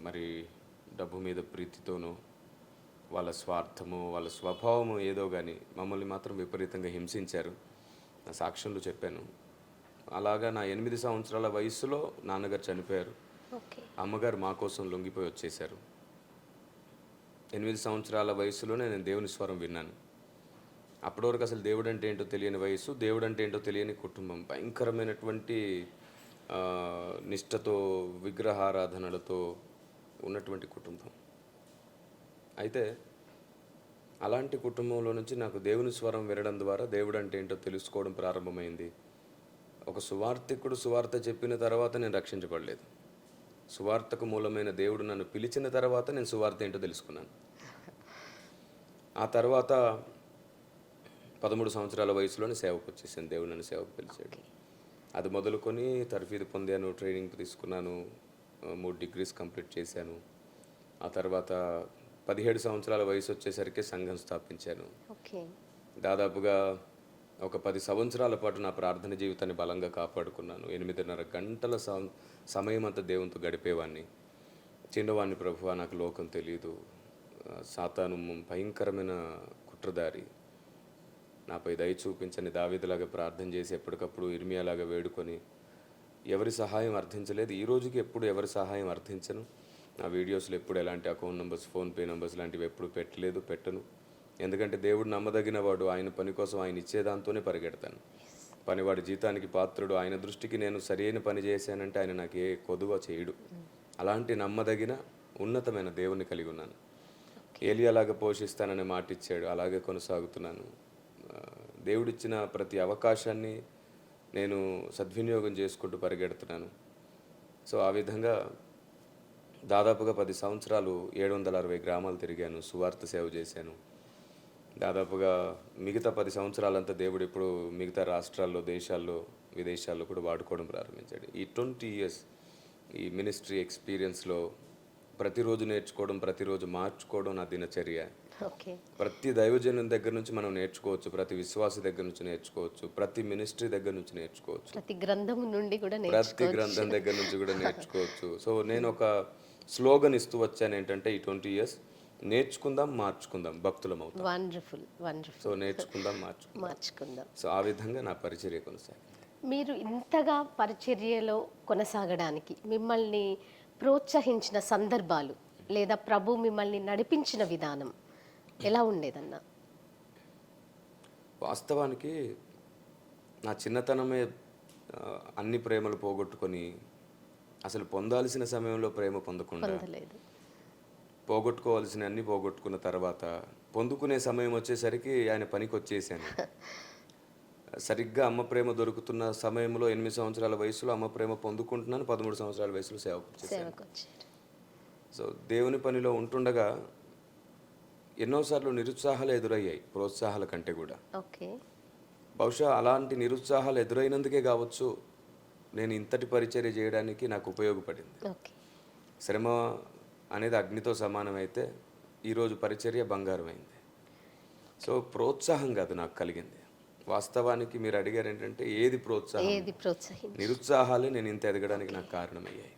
మరి డబ్బు మీద ప్రీతితోనూ, వాళ్ళ స్వార్థము, వాళ్ళ స్వభావము ఏదో కానీ మమ్మల్ని మాత్రం విపరీతంగా హింసించారు. నా సాక్ష్యంలో చెప్పాను. అలాగా నా 8 సంవత్సరాల వయసులో నాన్నగారు చనిపోయారు. అమ్మగారు మా కోసం లొంగిపోయి వచ్చేసారు. 8 సంవత్సరాల వయసులోనే నేను దేవుని స్వరం విన్నాను. అప్పటి వరకు అసలు దేవుడు అంటే ఏంటో తెలియని వయసు, దేవుడు అంటే ఏంటో తెలియని కుటుంబం. భయంకరమైనటువంటి నిష్ఠతో, విగ్రహారాధనలతో ఉన్నటువంటి కుటుంబం. అయితే అలాంటి కుటుంబంలో నుంచి నాకు దేవుని స్వరం వినడం ద్వారా దేవుడు అంటే ఏంటో తెలుసుకోవడం ప్రారంభమైంది. ఒక సువార్తికుడు సువార్త చెప్పిన తర్వాత నేను రక్షించబడలేదు. సువార్తకు మూలమైన దేవుడు నన్ను పిలిచిన తర్వాత నేను సువార్త ఏంటో తెలుసుకున్నాను. ఆ తర్వాత 13 సంవత్సరాల వయసులోనే సేవకు వచ్చేసాను. దేవుడు నన్ను సేవకు పిలిచాడు. అది మొదలుకొని తర్ఫీదు పొందాను, ట్రైనింగ్ తీసుకున్నాను, 3 degrees కంప్లీట్ చేశాను. ఆ తర్వాత 17 సంవత్సరాల వయసు వచ్చేసరికి సంఘం స్థాపించాను. దాదాపుగా ఒక 10 సంవత్సరాల పాటు నా ప్రార్థన జీవితాన్ని బలంగా కాపాడుకున్నాను. 8.5 గంటల సమయం అంతా దేవునితో గడిపేవాడిని. చిన్నవాడిని, ప్రభువా నాకు లోకం తెలియదు, సాతాను భయంకరమైన కుట్రదారి, నాపై దయ చూపించని దావీదులాగా ప్రార్థన చేసి ఎప్పటికప్పుడు ఇర్మియాలాగా వేడుకొని ఎవరి సహాయం అర్థించలేదు. ఈ రోజుకి ఎప్పుడు ఎవరి సహాయం అర్థించను. నా వీడియోస్లో ఎప్పుడు ఎలాంటి అకౌంట్ నెంబర్స్, ఫోన్పే నెంబర్స్ లాంటివి ఎప్పుడు పెట్టలేదు, పెట్టను. ఎందుకంటే దేవుడు నమ్మదగిన వాడు. ఆయన పని కోసం ఆయన ఇచ్చేదాంతోనే పరిగెడతాను. పనివాడి జీతానికి పాత్రుడు. ఆయన దృష్టికి నేను సరైన పని చేశానంటే ఆయన నాకు ఏ కొదువ చేయడు. అలాంటి నమ్మదగిన ఉన్నతమైన దేవుణ్ణి కలిగి ఉన్నాను. ఏలియాలాగా పోషిస్తానని మాట ఇచ్చాడు, అలాగే కొనసాగుతున్నాను. ఆ, దేవుడిచ్చిన ప్రతి అవకాశాన్ని నేను సద్వినియోగం చేసుకుంటూ పరిగెడుతున్నాను. సో ఆ విధంగా దాదాపుగా 10 సంవత్సరాలు 760 గ్రామాలు తిరిగాను, సువార్త సేవ చేశాను. దాదాపుగా మిగతా 10 సంవత్సరాలంతా దేవుడు ఇప్పుడు మిగతా రాష్ట్రాల్లో, దేశాల్లో, విదేశాల్లో కూడా వాడుకోవడం ప్రారంభించాడు. ఈ 20 ఇయర్స్ ఈ మినిస్ట్రీ ఎక్స్పీరియన్స్లో ప్రతిరోజు నేర్చుకోవడం, ప్రతిరోజు మార్చుకోవడం నా దినచర్య. ఓకే. ప్రతి దైవజనం దగ్గర నుంచి మనం నేర్చుకోవచ్చు, ప్రతి విశ్వాస దగ్గర నుంచి నేర్చుకోవచ్చు, ప్రతి మినిస్ట్రీ దగ్గర నుంచి నేర్చుకోవచ్చు, ప్రతి గ్రంథం నుండి కూడా ప్రతి గ్రంథం దగ్గర నుంచి కూడా నేర్చుకోవచ్చు. సో నేను ఒక స్లోగన్ ఇస్తూ వచ్చాను ఏంటంటే, ఈ 20 ఇయర్స్ నేర్చుకుందాం, మార్చుకుందాం, భక్తులం అవుతాం. Wonderful, wonderful. సో నేర్చుకుందాం, మార్చుకుందాం. సో ఆ విధంగా నా పరిచర్య కొనసాగింది. మీరు ఇంతగా పరిచర్యలో కొనసాగడానికి మిమ్మల్ని ప్రోత్సహించిన సందర్భాలు లేదా ప్రభు మిమ్మల్ని నడిపించిన విధానం ఎలా ఉండేదన్నా? వాస్తవానికి నా చిన్నతనమే అన్ని ప్రేమలు పోగొట్టుకొని, అసలు పొందాల్సిన సమయంలో ప్రేమ పొందకుండా, పొందలేదు. పోగొట్టుకోవాల్సిన అన్ని పోగొట్టుకున్న తర్వాత పొందుకునే సమయం వచ్చేసరికి ఆయన పనికి వచ్చేసాను. సరిగ్గా అమ్మ ప్రేమ దొరుకుతున్న సమయంలో 8 సంవత్సరాల వయసులో అమ్మ ప్రేమ పొందుకుంటున్నాను, 13 సంవత్సరాల వయసులో సేవకు వచ్చేసాను. సో దేవుని పనిలో ఉంటుండగా ఎన్నోసార్లు నిరుత్సాహాలు ఎదురయ్యాయి, ప్రోత్సాహాల కంటే కూడా. ఓకే. బహుశా అలాంటి నిరుత్సాహాలు ఎదురైనందుకే కావచ్చు నేను ఇంతటి పరిచర్య చేయడానికి నాకు ఉపయోగపడింది. ఓకే. శ్రమ అనేది అగ్నితో సమానమైతే ఈరోజు పరిచర్య బంగారం అయింది. సో ప్రోత్సాహం కాదు నాకు కలిగింది. వాస్తవానికి మీరు అడిగారు ఏంటంటే ఏది ప్రోత్సాహం, నిరుత్సాహాలే నేను ఇంత ఎదగడానికి నాకు కారణమయ్యాయి.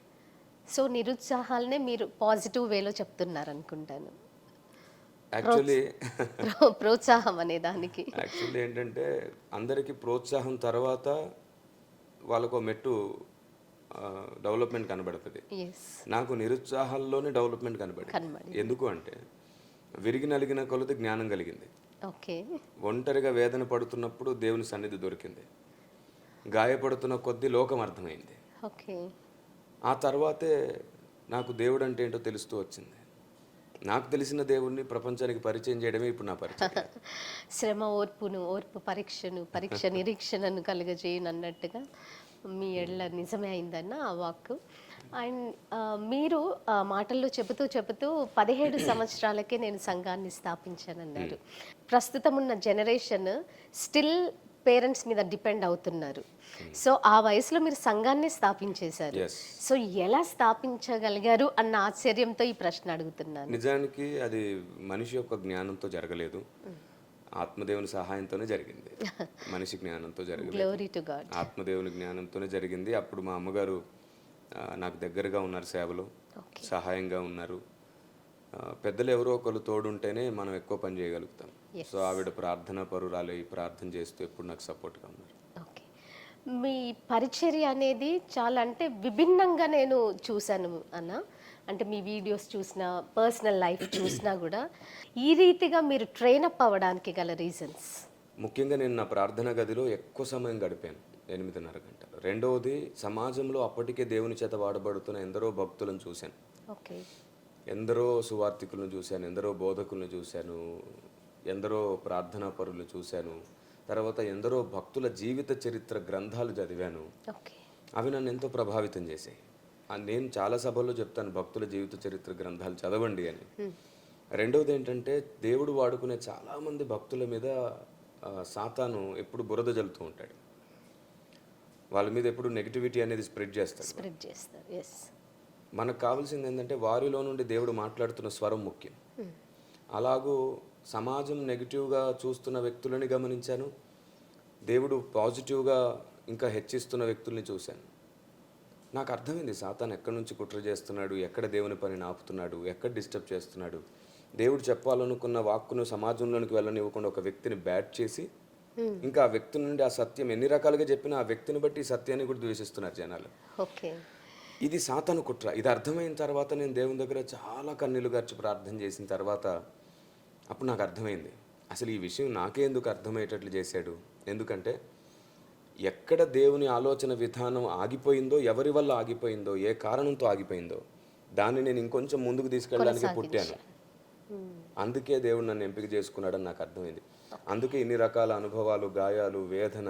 సో నిరుత్సాహాలనే మీరు పాజిటివ్ వేలో చెప్తున్నారు అనుకుంటాను. యాక్చువల్లీ ప్రోత్సాహం అనే దానికి యాక్చువల్లీ ఏంటంటే అందరికీ ప్రోత్సాహం తర్వాత వాళ్ళకు మెట్టు డెవలప్మెంట్ కనబడుతుంది. నాకు నిరుత్సాహాల్లోనే డెవలప్మెంట్ కనబడింది. ఎందుకు అంటే విరిగి నలిగిన కొలది జ్ఞానం కలిగింది. ఓకే. ఒంటరిగా వేదన పడుతున్నప్పుడు దేవుని సన్నిధి దొరికింది. గాయపడుతున్న కొద్దీ లోకం అర్థమైంది. ఓకే. ఆ తర్వాతే నాకు దేవుడు అంటే ఏంటో తెలుస్తూ వచ్చింది. నాకు తెలిసిన దేవుణ్ణి ప్రపంచానికి పరిచయం చేయడమే ఇప్పుడు నా పరిచయం. శ్రమ ఓర్పు పరీక్ష నిరీక్షణను కలుగజేయను అన్నట్టుగా మీ ఎడ్ల నిజమే అయిందన్న ఆ వాక్. అండ్ మీరు మాటల్లో చెబుతూ 17 సంవత్సరాలకే నేను సంఘాన్ని స్థాపించానన్నారు. ప్రస్తుతం ఉన్న జనరేషన్ స్టిల్ పేరెంట్స్ మీద డిపెండ్ అవుతున్నారు. సో ఆ వయసులో మీరు సంఘాన్ని స్థాపించేశారు. సో ఎలా స్థాపించగలిగారు అన్న ఆశ్చర్యంతో ఈ ప్రశ్న అడుగుతున్నాను. నిజానికి అది మనిషి యొక్క జ్ఞానంతో జరగలేదు, ఆత్మదేవుని సహాయంతోనే జరిగింది. మనిషి జ్ఞానంతో జరగలేదు, గ్లోరీ టు గాడ్. ఆత్మదేవుని జ్ఞానంతోనే జరిగింది. అప్పుడు మా అమ్మగారు నాకు దగ్గరగా ఉన్నారు, సేవలో సహాయంగా ఉన్నారు. పెద్దలు ఎవరో ఒకరు తోడుంటేనే మనం ఎక్కువ పని చేయగలుగుతాం. సో ఆవిడ ప్రార్థన పరురాలు, ప్రార్థన చేస్తూ ఎప్పుడు నాకు సపోర్ట్గా ఉన్నారు. ఓకే. మీ పరిచర్య అనేది చాలా అంటే విభిన్నంగా నేను చూశాను అన్న. అంటే మీ వీడియోస్ చూసినా, పర్సనల్ లైఫ్ చూసినా కూడా ఈ రీతిగా మీరు ట్రైన్ అప్ అవ్వడానికి గల రీజన్స్? ముఖ్యంగా నేను నా ప్రార్థనా గదిలో ఎక్కువ సమయం గడిపాను, 8.5 గంటలు. రెండవది, సమాజంలో అప్పటికే దేవుని చేత వాడబడుతున్న ఎందరో భక్తులను చూశాను. ఓకే. ఎందరో సువార్థికులను చూశాను, ఎందరో బోధకులను చూశాను, ఎందరో ప్రార్థనా పరులను చూశాను. తర్వాత ఎందరో భక్తుల జీవిత చరిత్ర గ్రంథాలు చదివాను. అవి నన్ను ఎంతో ప్రభావితం చేశాయి. నేను చాలా సభల్లో చెప్తాను, భక్తుల జీవిత చరిత్ర గ్రంథాలు చదవండి అని. రెండవది ఏంటంటే, దేవుడు వాడుకునే చాలామంది భక్తుల మీద సాతాను ఎప్పుడు బురద జల్లుతూ ఉంటాడు. వాళ్ళ మీద ఎప్పుడు నెగిటివిటీ అనేది స్ప్రెడ్ చేస్తాడు. మనకు కావాల్సింది ఏంటంటే వారిలో నుండి దేవుడు మాట్లాడుతున్న స్వరం ముఖ్యం. అలాగూ సమాజం నెగిటివ్గా చూస్తున్న వ్యక్తులని గమనించాను, దేవుడు పాజిటివ్గా ఇంకా హెచ్చిస్తున్న వ్యక్తుల్ని చూశాను. నాకు అర్థమైంది సాతాను ఎక్కడి నుంచి కుట్ర చేస్తున్నాడు, ఎక్కడ దేవుని పనిని ఆపుతున్నాడు, ఎక్కడ డిస్టర్బ్ చేస్తున్నాడు. దేవుడు చెప్పాలనుకున్న వాక్కును సమాజంలోనికి వెళ్ళనివ్వకుండా ఒక వ్యక్తిని బ్యాట్ చేసి ఇంకా ఆ వ్యక్తి నుండి ఆ సత్యం ఎన్ని రకాలుగా చెప్పినా ఆ వ్యక్తిని బట్టి సత్యాన్ని కూడా ద్వేషిస్తున్నారు జనాలు. ఇది సాతాను కుట్ర. ఇది అర్థమైన తర్వాత నేను దేవుని దగ్గర చాలా కన్నీళ్లు గార్చి ప్రార్థన చేసిన తర్వాత అప్పుడు నాకు అర్థమైంది, అసలు ఈ విషయం నాకే ఎందుకు అర్థమయ్యేటట్లు చేశాడు. ఎందుకంటే ఎక్కడ దేవుని ఆలోచన విధానం ఆగిపోయిందో, ఎవరి వల్ల ఆగిపోయిందో, ఏ కారణంతో ఆగిపోయిందో దాన్ని నేను ఇంకొంచెం ముందుకు తీసుకెళ్ళడానికి పుట్టాను. అందుకే దేవుడు నన్ను ఎంపిక చేసుకున్నాడని నాకు అర్థమైంది. అందుకే ఇన్ని రకాల అనుభవాలు, గాయాలు, వేదన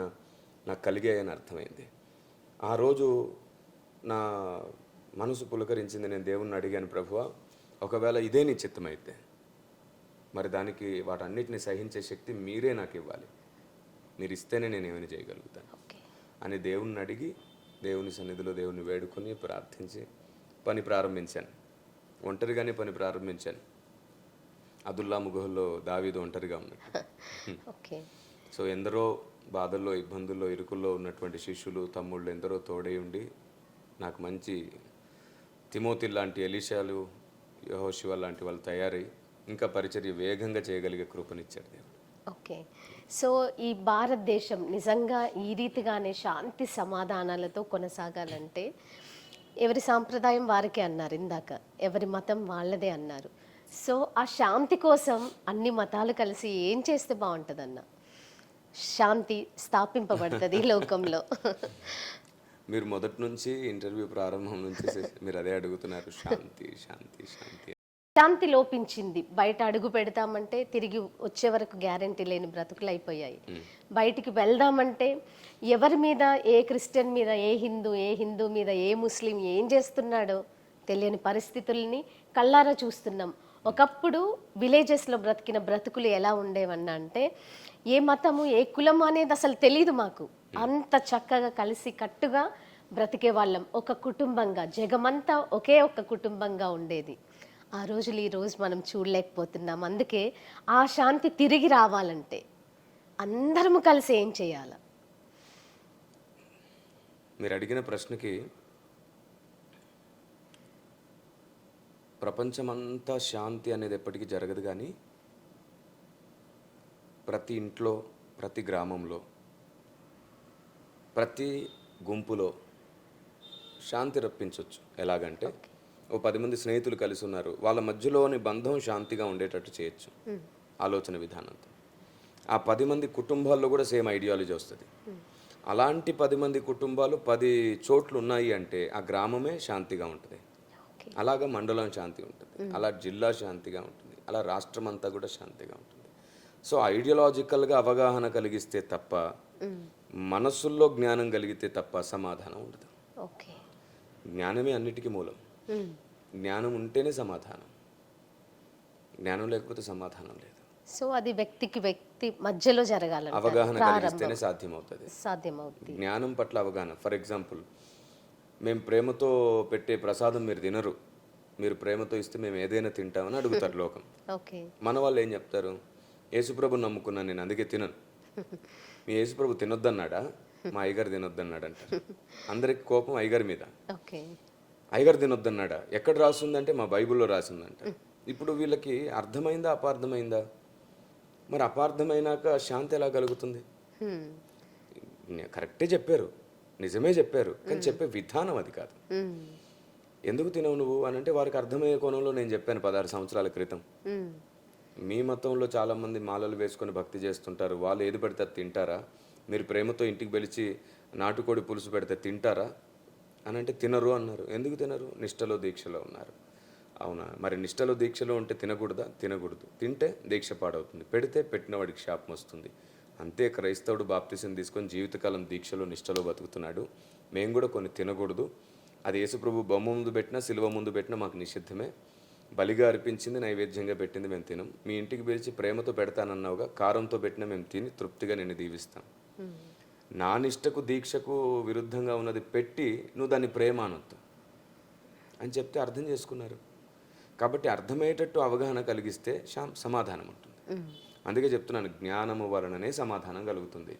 నాకు కలిగాయని అర్థమైంది. ఆ రోజు నా మనసు పులకరించింది. నేను దేవుణ్ణి అడిగాను, ప్రభువా ఒకవేళ ఇదే నీ చిత్తమైతే మరి దానికి వాటన్నిటిని సహించే శక్తి మీరే నాకు ఇవ్వాలి, మీరు ఇస్తేనే నేను ఏమైనా చేయగలుగుతాను అని దేవుణ్ణి అడిగి దేవుని సన్నిధిలో దేవుని వేడుకొని ప్రార్థించి పని ప్రారంభించాను. ఒంటరిగానే పని ప్రారంభించాను. అదుల్లాము గుహలో దావీదు ఒంటరిగా ఉన్నట్టు. సో ఎందరో బాధల్లో, ఇబ్బందుల్లో, ఇరుకుల్లో ఉన్నటువంటి శిష్యులు, తమ్ముళ్ళు ఎందరో తోడై ఉండి నాకు మంచి తిమోతి లాంటి, ఎలీషాలు, యెహోషువ లాంటి వాళ్ళు తయారై ఇంకా పరిచర్య వేగంగా చేయగలిగే కృపనిచ్చారు దేవుడు. ఓకే. సో ఈ భారతదేశం నిజంగా ఈ రీతిగానే శాంతి సమాధానాలతో కొనసాగాలంటే ఎవరి సాంప్రదాయం వారికే అన్నారు ఇందాక, ఎవరి మతం వాళ్ళదే అన్నారు. సో ఆ శాంతి కోసం అన్ని మతాలు కలిసి ఏం చేస్తే బాగుంటుందన్న శాంతి స్థాపింపబడుతుంది ఈ లోకంలో? మీరు మొదటి నుంచి ఇంటర్వ్యూ ప్రారంభం నుంచి మీరు అదే అడుగుతున్నారు, శాంతి శాంతి శాంతి. శాంతి లోపించింది. బయట అడుగు పెడతామంటే తిరిగి వచ్చే వరకు గ్యారంటీ లేని బ్రతుకులు అయిపోయాయి. బయటికి వెళ్దామంటే ఎవరి మీద, ఏ క్రిస్టియన్ మీద, ఏ హిందూ మీద, ఏ ముస్లిం ఏం చేస్తున్నాడో తెలియని పరిస్థితుల్ని కళ్ళారా చూస్తున్నాం. ఒకప్పుడు విలేజెస్లో బ్రతికిన బ్రతుకులు ఎలా ఉండేవన్నా అంటే ఏ మతము, ఏ కులము అనేది అసలు తెలీదు మాకు. అంత చక్కగా కలిసి కట్టుగా బ్రతికే వాళ్ళం. ఒక కుటుంబంగా, జగమంతా ఒకే ఒక్క కుటుంబంగా ఉండేది. ఆ రోజులు ఈ రోజు మనం చూడలేకపోతున్నాం. అందుకే ఆ శాంతి తిరిగి రావాలంటే అందరము కలిసి ఏం చేయాలి? మీరు అడిగిన ప్రశ్నకి ప్రపంచమంతా శాంతి అనేది ఎప్పటికీ జరగదు, కానీ ప్రతి ఇంట్లో, ప్రతి గ్రామంలో, ప్రతి గుంపులో శాంతి రప్పించవచ్చు. ఎలాగంటే ఓ 10 మంది స్నేహితులు కలిసి ఉన్నారు, వాళ్ళ మధ్యలోని బంధం శాంతిగా ఉండేటట్టు చేయొచ్చు ఆలోచన విధానంతో. ఆ 10 మంది కుటుంబాల్లో కూడా సేమ్ ఐడియాలజీ వస్తుంది. అలాంటి 10 మంది కుటుంబాలు 10 చోట్లు ఉన్నాయి అంటే ఆ గ్రామమే శాంతిగా ఉంటుంది. అలాగా మండలం శాంతి ఉంటుంది, అలా జిల్లా శాంతిగా ఉంటుంది, అలా రాష్ట్రం అంతా కూడా శాంతిగా ఉంటుంది. సో ఐడియాలజికల్గా అవగాహన కలిగిస్తే తప్ప, మనస్సుల్లో జ్ఞానం కలిగితే తప్ప సమాధానం ఉండదు. జ్ఞానమే అన్నిటికీ మూలం. జ్ఞానం ఉంటేనే సమాధానం, జ్ఞానం లేకపోతే సమాధానం లేదు. సో అది వ్యక్తికి వ్యక్తి మధ్యలో జరగాలి, అవగాహన కలిగిస్తేనే సాధ్యమవుతుంది. జ్ఞానం పట్ల అవగాహన. ఫర్ ఎగ్జాంపుల్, మేము ప్రేమతో పెట్టే ప్రసాదం మీరు తినరు, మీరు ప్రేమతో ఇస్తే మేము ఏదైనా తింటామని అడుగుతారు లోకం. మన వాళ్ళు ఏం చెప్తారు? యేసుప్రభు నమ్ముకున్నాను నేను అందుకే తినను. మీ యేసుప్రభు తినొద్దన్నాడా? మా అయ్యగారు తినొద్దన్నాడు అంటారు. అందరికి కోపం అయ్యగారి మీద. అయ్యగారు తినొద్దన్నాడా? ఎక్కడ రాస్తుందంటే మా బైబిల్లో రాసిందంట. ఇప్పుడు వీళ్ళకి అర్థమైందా, అపార్థమైందా? మరి అపార్థమైనాక శాంతి ఎలా కలుగుతుంది? కరెక్టే చెప్పారు, నిజమే చెప్పారు, కానీ చెప్పే విధానం అది కాదు. ఎందుకు తినవు నువ్వు అని అంటే వారికి అర్థమయ్యే కోణంలో నేను చెప్పాను 16 సంవత్సరాల క్రితం. మీ మతంలో చాలామంది మాలలు వేసుకొని భక్తి చేస్తుంటారు, వాళ్ళు ఏది పడితే అది తింటారా? మీరు ప్రేమతో ఇంటికి పిలిచి నాటుకోడి పులుసు పెడితే తింటారా అని అంటే తినరు అన్నారు. ఎందుకు తినరు? నిష్టలో దీక్షలో ఉన్నారు. అవునా, మరి నిష్టలో దీక్షలో ఉంటే తినకూడదా? తినకూడదు. తింటే దీక్ష పాడవుతుంది, పెడితే పెట్టినవాడికి శాపం వస్తుంది. అంతే, క్రైస్తవుడు బాప్తిసం తీసుకొని జీవితకాలం దీక్షలో నిష్టలో బతుకుతున్నాడు. మేము కూడా కొన్ని తినకూడదు. అది యేసుప్రభు బొమ్మ ముందు పెట్టినా, సిలువ ముందు పెట్టినా మాకు నిషిద్ధమే. బలిగా అర్పించింది, నైవేద్యంగా పెట్టింది మేము తినం. మీ ఇంటికి పిలిచి ప్రేమతో పెడతానన్నావుగా, కారంతో పెట్టినా మేము తిని తృప్తిగా నేను దీవిస్తాం. నా నిష్టకు దీక్షకు విరుద్ధంగా ఉన్నది పెట్టి నువ్వు దాన్ని ప్రేమ అనొద్దు అని చెప్తే అర్థం చేసుకున్నారు. కాబట్టి అర్థమయ్యేటట్టు అవగాహన కలిగిస్తే సమాధానం ఉంటుంది. అందుకే చెప్తున్నాను, జ్ఞానము వలననే సమాధానం కలుగుతుంది.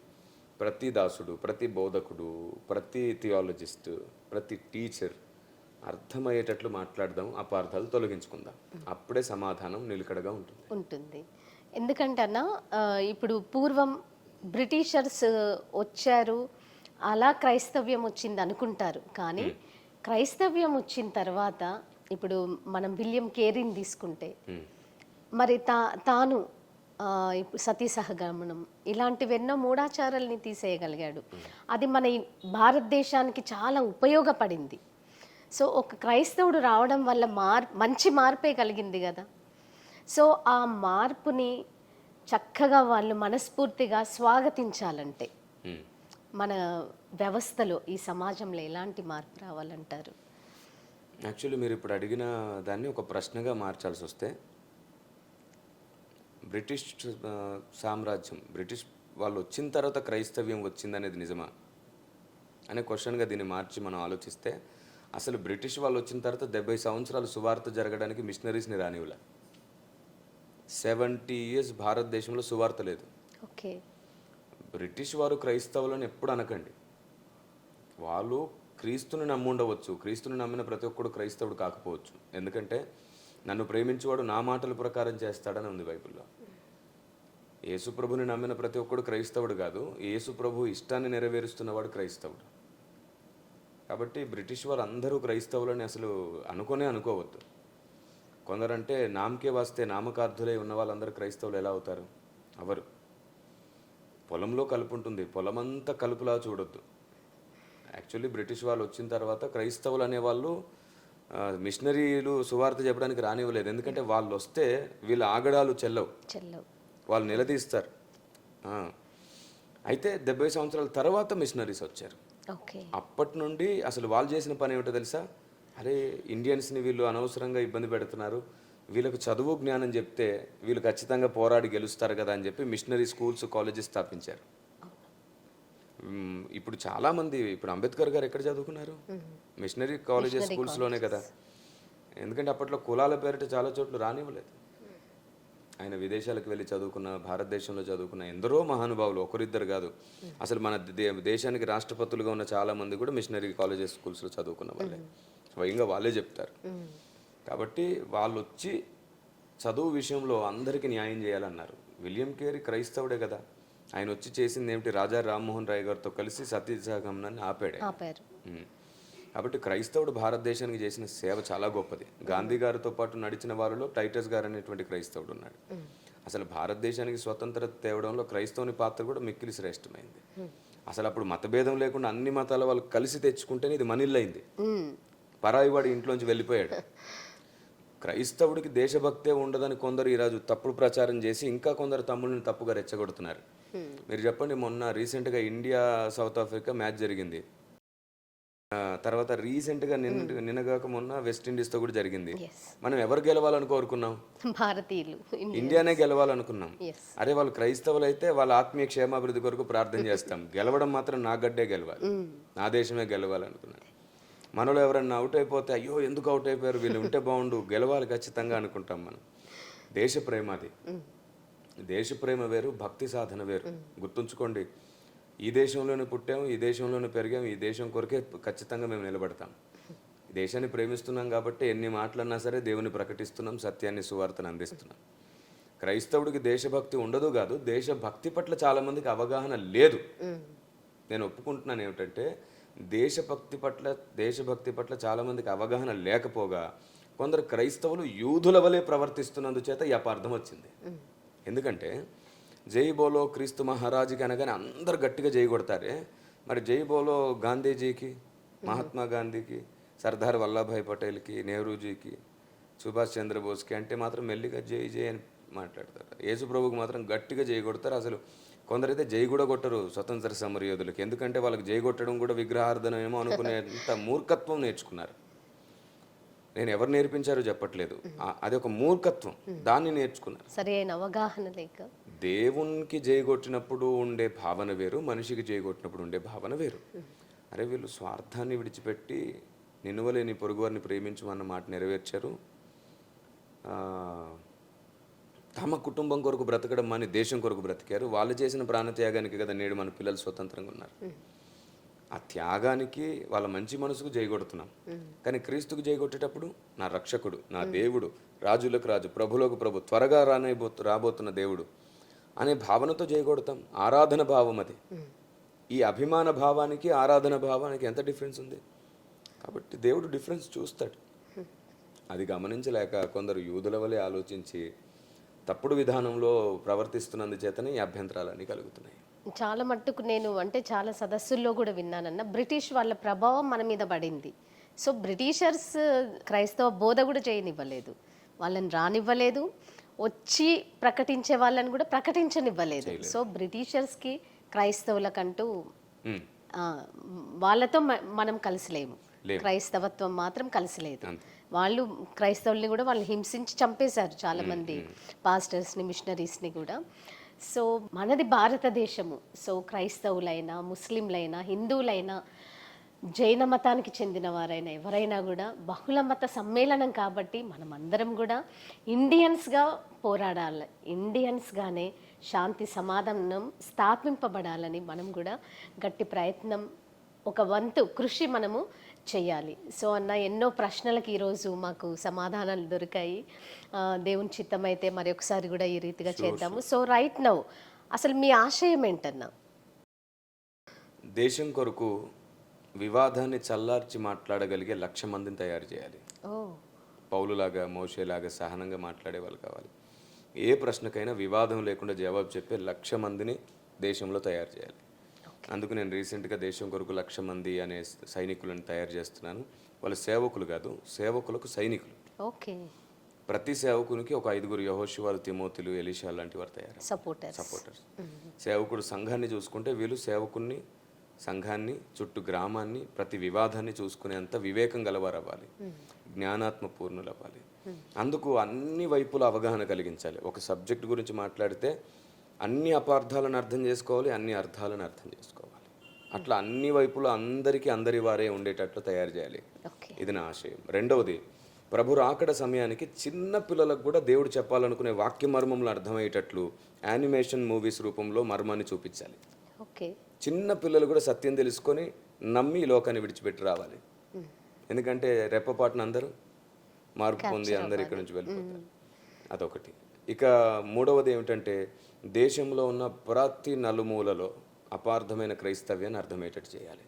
ప్రతి దాసుడు, ప్రతి బోధకుడు, ప్రతి థియాలజిస్ట్, ప్రతి టీచర్ అర్థమయ్యేటట్లు మాట్లాడదాం, అపార్థాలు తొలగించుకుందాం. అప్పుడే సమాధానం నిలకడగా ఉంటుంది. ఎందుకంటే అన్న, ఇప్పుడు పూర్వం బ్రిటిషర్స్ వచ్చారు, అలా క్రైస్తవ్యం వచ్చింది అనుకుంటారు. కానీ క్రైస్తవ్యం వచ్చిన తర్వాత ఇప్పుడు మనం విలియం కేరీని తీసుకుంటే, మరి తాను ఇప్పుడు సతీ సహగమనం ఇలాంటివెన్నో మూఢాచారాలని తీసేయగలిగాడు. అది మన భారతదేశానికి చాలా ఉపయోగపడింది. సో ఒక క్రైస్తవుడు రావడం వల్ల మంచి మార్పే కలిగింది కదా. సో ఆ మార్పుని చక్కగా వాళ్ళు మనస్ఫూర్తిగా స్వాగతించాలంటే మన వ్యవస్థలో, ఈ సమాజంలో ఎలాంటి మార్పు రావాలంటారు? యాక్చువల్లీ మీరు ఇప్పుడు అడిగిన దాన్ని ఒక ప్రశ్నగా మార్చాల్సి వస్తే, బ్రిటిష్ సామ్రాజ్యం, బ్రిటిష్ వాళ్ళు వచ్చిన తర్వాత క్రైస్తవ్యం వచ్చిందనేది నిజమా అనే క్వశ్చన్గా దీన్ని మార్చి మనం ఆలోచిస్తే, అసలు బ్రిటిష్ వాళ్ళు వచ్చిన తర్వాత 70 సంవత్సరాలు సువార్త జరగడానికి మిషనరీస్ని రానివ్వలే. 70 years భారతదేశంలో సువార్త లేదు. ఓకే. బ్రిటిష్ వారు క్రైస్తవులను ఎప్పుడు అనకండి. వాళ్ళు క్రీస్తుని నమ్ముండవచ్చు, క్రీస్తుని నమ్మిన ప్రతి ఒక్కడు క్రైస్తవుడు కాకపోవచ్చు. ఎందుకంటే నన్ను ప్రేమించేవాడు నా మాటల ప్రకారం చేస్తాడని ఉంది బైబిల్లో. యేసు ప్రభుని నమ్మిన ప్రతి ఒక్కడు క్రైస్తవుడు కాదు, యేసు ప్రభు ఇష్టాన్ని నెరవేరుస్తున్నవాడు క్రైస్తవుడు. కాబట్టి బ్రిటిష్ వారు అందరూ క్రైస్తవులని అసలు అనుకోవద్దు. కొందరంటే నామకే వస్తే నామకార్థులై ఉన్న వాళ్ళందరూ క్రైస్తవులు ఎలా అవుతారు? అవరు. పొలంలో కలుపు ఉంటుంది, పొలమంతా కలుపులా చూడొద్దు. యాక్చువల్లీ బ్రిటిష్ వాళ్ళు వచ్చిన తర్వాత క్రైస్తవులు అనేవాళ్ళు మిషనరీలు సువార్త చెప్పడానికి రానివ్వలేదు. ఎందుకంటే వాళ్ళు వస్తే వీళ్ళ ఆగడాలు చెల్లవు, వాళ్ళు నిలదీస్తారు. అయితే 70 సంవత్సరాల తర్వాత మిషనరీస్ వచ్చారు. అప్పటి నుండి అసలు వాళ్ళు చేసిన పని ఏమిటో తెలుసా? అరే, ఇండియన్స్ని వీళ్ళు అనవసరంగా ఇబ్బంది పెడుతున్నారు, వీళ్ళకు చదువు జ్ఞానం చెప్తే వీళ్ళు ఖచ్చితంగా పోరాడి గెలుస్తారు కదా అని చెప్పి మిషనరీ స్కూల్స్, కాలేజెస్ స్థాపించారు. ఇప్పుడు చాలామంది, ఇప్పుడు అంబేద్కర్ గారు ఎక్కడ చదువుకున్నారు? మిషనరీ కాలేజెస్, స్కూల్స్లోనే కదా. ఎందుకంటే అప్పట్లో కులాల పేరిట చాలా చోట్ల రానివ్వలేదు. ఆయన విదేశాలకు వెళ్ళి చదువుకున్న, భారతదేశంలో చదువుకున్న ఎందరో మహానుభావులు, ఒకరిద్దరు కాదు. అసలు మన దేశానికి రాష్ట్రపతులుగా ఉన్న చాలామంది కూడా మిషనరీ కాలేజెస్, స్కూల్స్లో చదువుకున్న వాళ్ళే. స్వయంగా వాళ్ళే చెప్తారు. కాబట్టి వాళ్ళు వచ్చి చదువు విషయంలో అందరికీ న్యాయం చేయాలన్నారు. విలియం కేరీ క్రైస్తవుడే కదా. ఆయన వచ్చి చేసింది ఏమిటి? రాజా రామ్మోహన్ రాయ్ గారితో కలిసి సతీసహగమనాన్ని ఆపాడు. కాబట్టి క్రైస్తవుడు భారతదేశానికి చేసిన సేవ చాలా గొప్పది. గాంధీ గారితో పాటు నడిచిన వారిలో టైటస్ గారు అనేటువంటి క్రైస్తవుడు ఉన్నాడు. అసలు భారతదేశానికి స్వతంత్రత తేవడంలో క్రైస్తవుని పాత్ర కూడా మిక్కిలి శ్రేష్టమైంది. అసలు అప్పుడు మతభేదం లేకుండా అన్ని మతాల వాళ్ళు కలిసి తెచ్చుకుంటేనే ఇది మనిల్లైంది. పరాయి వాడి ఇంట్లోంచి వెళ్ళిపోయాడు. క్రైస్తవుడికి దేశభక్తే ఉండదని కొందరు ఈరోజు తప్పుడు ప్రచారం చేసి ఇంకా కొందరు తమ్ముళ్ళని తప్పుగా రెచ్చగొడుతున్నారు. మీరు చెప్పండి, మొన్న రీసెంట్గా ఇండియా సౌత్ ఆఫ్రికా మ్యాచ్ జరిగింది. తర్వాత రీసెంట్గా నిన్నగాక మొన్న వెస్టిండీస్తో కూడా జరిగింది. మనం ఎవరు గెలవాలని కోరుకున్నాం? భారతీయులు, ఇండియానే గెలవాలనుకున్నాం. అరే, వాళ్ళు క్రైస్తవులు అయితే వాళ్ళ ఆత్మీయ క్షేమాభివృద్ధి కొరకు ప్రార్థన చేస్తాం. గెలవడం మాత్రం నా గడ్డే గెలవాలి, నా దేశమే గెలవాలనుకున్నాను. మనలో ఎవరన్నా అవుట్ అయిపోతే అయ్యో ఎందుకు అవుట్ అయిపోయారు, వీళ్ళు ఉంటే బాగుండు, గెలవాలి ఖచ్చితంగా అనుకుంటాం మనం. దేశ ప్రేమ అది. దేశ ప్రేమ వేరు, భక్తి సాధన వేరు. గుర్తుంచుకోండి, ఈ దేశంలోనే పుట్టాము, ఈ దేశంలోనే పెరిగాము, ఈ దేశం కొరకే ఖచ్చితంగా మేము నిలబడతాం. ఈ దేశాన్ని ప్రేమిస్తున్నాం కాబట్టి ఎన్ని మాటలన్నా సరే దేవుని ప్రకటిస్తున్నాం, సత్యాన్ని, సువార్తను అందిస్తున్నాం. క్రైస్తవుడికి దేశభక్తి ఉండదు కాదు, దేశభక్తి పట్ల చాలామందికి అవగాహన లేదు. నేను ఒప్పుకుంటున్నాను ఏమిటంటే, దేశభక్తి పట్ల చాలామందికి అవగాహన లేకపోగా కొందరు క్రైస్తవులు యూదుల వలె ప్రవర్తిస్తున్నందుచేత ఈ అపార్థం వచ్చింది. ఎందుకంటే జై బోలో క్రీస్తు మహారాజుకి అనగానే అందరు గట్టిగా జై కొడతారే, మరి జై బోలో గాంధీజీకి, మహాత్మా గాంధీకి, సర్దార్ వల్లభాయ్ పటేల్కి, నెహ్రూజీకి, సుభాష్ చంద్రబోస్కి అంటే మాత్రం మెల్లిగా జై జై అని మాట్లాడతారు. యేసు ప్రభుకి మాత్రం గట్టిగా జై కొడతారు. అసలు కొందరైతే జై కూడా కొట్టరు స్వతంత్ర సమరయోధులకి, ఎందుకంటే వాళ్ళకి జై కొట్టడం కూడా విగ్రహార్థనమేమో అనుకునేంత మూర్ఖత్వం నేర్చుకున్నారు. నేను ఎవరు నేర్పించారో చెప్పట్లేదు, అది ఒక మూర్ఖత్వం, దాన్ని నేర్చుకున్నారు. సరైన అవగాహన లేక. దేవునికి జై కొట్టినప్పుడు ఉండే భావన వేరు, మనిషికి జై కొట్టినప్పుడు ఉండే భావన వేరు. అరే, వీళ్ళు స్వార్థాన్ని విడిచిపెట్టి నిన్నువలే నీ పొరుగువారిని ప్రేమించు అన్న మాట నెరవేర్చారు. తమ కుటుంబం కొరకు బ్రతకడం మాని దేశం కొరకు బ్రతికారు. వాళ్ళు చేసిన ప్రాణత్యాగానికి కదా నేడు మన పిల్లలు స్వతంత్రంగా ఉన్నారు. ఆ త్యాగానికి, వాళ్ళ మంచి మనసుకు జై కొడుతున్నాం. కానీ క్రీస్తుకు జై కొట్టేటప్పుడు నా రక్షకుడు, నా దేవుడు, రాజులకు రాజు, ప్రభులకు ప్రభు, త్వరగా రాబోతున్న దేవుడు అనే భావనతో జై కొడతాం. ఆరాధన భావం అది. ఈ అభిమాన భావానికి, ఆరాధన భావానికి ఎంత డిఫరెన్స్ ఉంది? కాబట్టి దేవుడు డిఫరెన్స్ చూస్తాడు. అది గమనించలేక కొందరు యూదుల వలె ఆలోచించి తప్పుడు విధానంలో ప్రవర్తిస్తున్నందుచేతనే ఈ అభ్యంతరాలన్నీ కలుగుతున్నాయి. చాలా మట్టుకు నేను అంటే చాలా సదస్సుల్లో కూడా విన్నానన్న, బ్రిటిష్ వాళ్ళ ప్రభావం మన మీద పడింది. సో బ్రిటిషర్స్ క్రైస్తవ బోధ కూడా చేయనివ్వలేదు, వాళ్ళని రానివ్వలేదు, వచ్చి ప్రకటించే వాళ్ళని కూడా ప్రకటించనివ్వలేదు. సో బ్రిటిషర్స్కి క్రైస్తవులకంటూ ఉమ్, ఆ, వాళ్ళతో మనం కలిసిలేము, లేము. క్రైస్తవత్వం మాత్రం కలిసిలేదు. అంతే. వాళ్ళు క్రైస్తవుల్ని కూడా వాళ్ళు హింసించి చంపేశారు చాలా మంది పాస్టర్స్ని, మిషనరీస్ని కూడా. సో మనది భారతదేశము. సో క్రైస్తవులైనా, ముస్లింలైనా, హిందువులైనా, జైన మతానికి చెందిన వారైనా ఎవరైనా కూడా బహుళ మత సమ్మేళనం కాబట్టి మనం అందరం కూడా ఇండియన్స్గా పోరాడాలి, ఇండియన్స్గానే శాంతి సమాధానం స్థాపింపబడాలని మనం కూడా గట్టి ప్రయత్నం, ఒక వంతు కృషి మనము చేయాలి. సో అన్న, ఎన్నో ప్రశ్నలకు ఈరోజు మాకు సమాధానాలు దొరికాయి. దేవుని చిత్తమైతే మరి ఒకసారి కూడా ఈ రీతిగా చేద్దాము. సో రైట్ నౌ అసలు మీ ఆశయం ఏంటన్నా? దేశం కొరకు వివాదాన్ని చల్లార్చి మాట్లాడగలిగే 1,00,000 మందిని తయారు చేయాలి. ఓ, పౌలులాగా, మోషేలాగా సహనంగా మాట్లాడే వాళ్ళు కావాలి. ఏ ప్రశ్నకైనా వివాదం లేకుండా జవాబు చెప్పే 1,00,000 మందిని దేశంలో తయారు చేయాలి. అందుకు నేను రీసెంట్గా దేశం కొరకు 1,00,000 మంది అనే సైనికులను తయారు చేస్తున్నాను. వాళ్ళు సేవకులు కాదు, సేవకులకు సైనికులు. ఓకే. ప్రతి సేవకునికి ఒక 5 యెహోషువలు, తిమోతిలు, ఎలీషా లాంటి వారు తయారు సపోర్టర్స్. సేవకుడు సంఘాన్ని చూసుకుంటే వీళ్ళు సేవకుని, సంఘాన్ని, చుట్టూ గ్రామాన్ని, ప్రతి వివాదాన్ని చూసుకునేంత వివేకం గలవారు అవ్వాలి, జ్ఞానాత్మ పూర్ణులు అవ్వాలి. అందుకు అన్ని వైపుల అవగాహన కలిగించాలి. ఒక సబ్జెక్ట్ గురించి మాట్లాడితే అన్ని అపార్థాలను అర్థం చేసుకోవాలి, అన్ని అర్థాలను అర్థం చేసుకోవాలి. అట్లా అన్ని వైపులా అందరికీ అందరి వారే ఉండేటట్లు తయారు చేయాలి. ఇది నా ఆశయం. రెండవది, ప్రభు రాకడ సమయానికి చిన్న పిల్లలకు కూడా దేవుడు చెప్పాలనుకునే వాక్య మర్మములు అర్థమయ్యేటట్లు యానిమేషన్ మూవీస్ రూపంలో మర్మాన్ని చూపించాలి. చిన్న పిల్లలు కూడా సత్యం తెలుసుకొని నమ్మి ఈ లోకాన్ని విడిచిపెట్టి రావాలి. ఎందుకంటే రెప్పపాటున అందరూ మార్పు పొంది అందరు ఇక్కడి నుంచి వెళ్ళిపోతారు. అదొకటి. ఇక మూడవది ఏమిటంటే, దేశంలో ఉన్న ప్రతి నలుమూలలో అపార్థమైన క్రైస్తవ్యాన్ని అర్థమయ్యేటట్టు చేయాలి.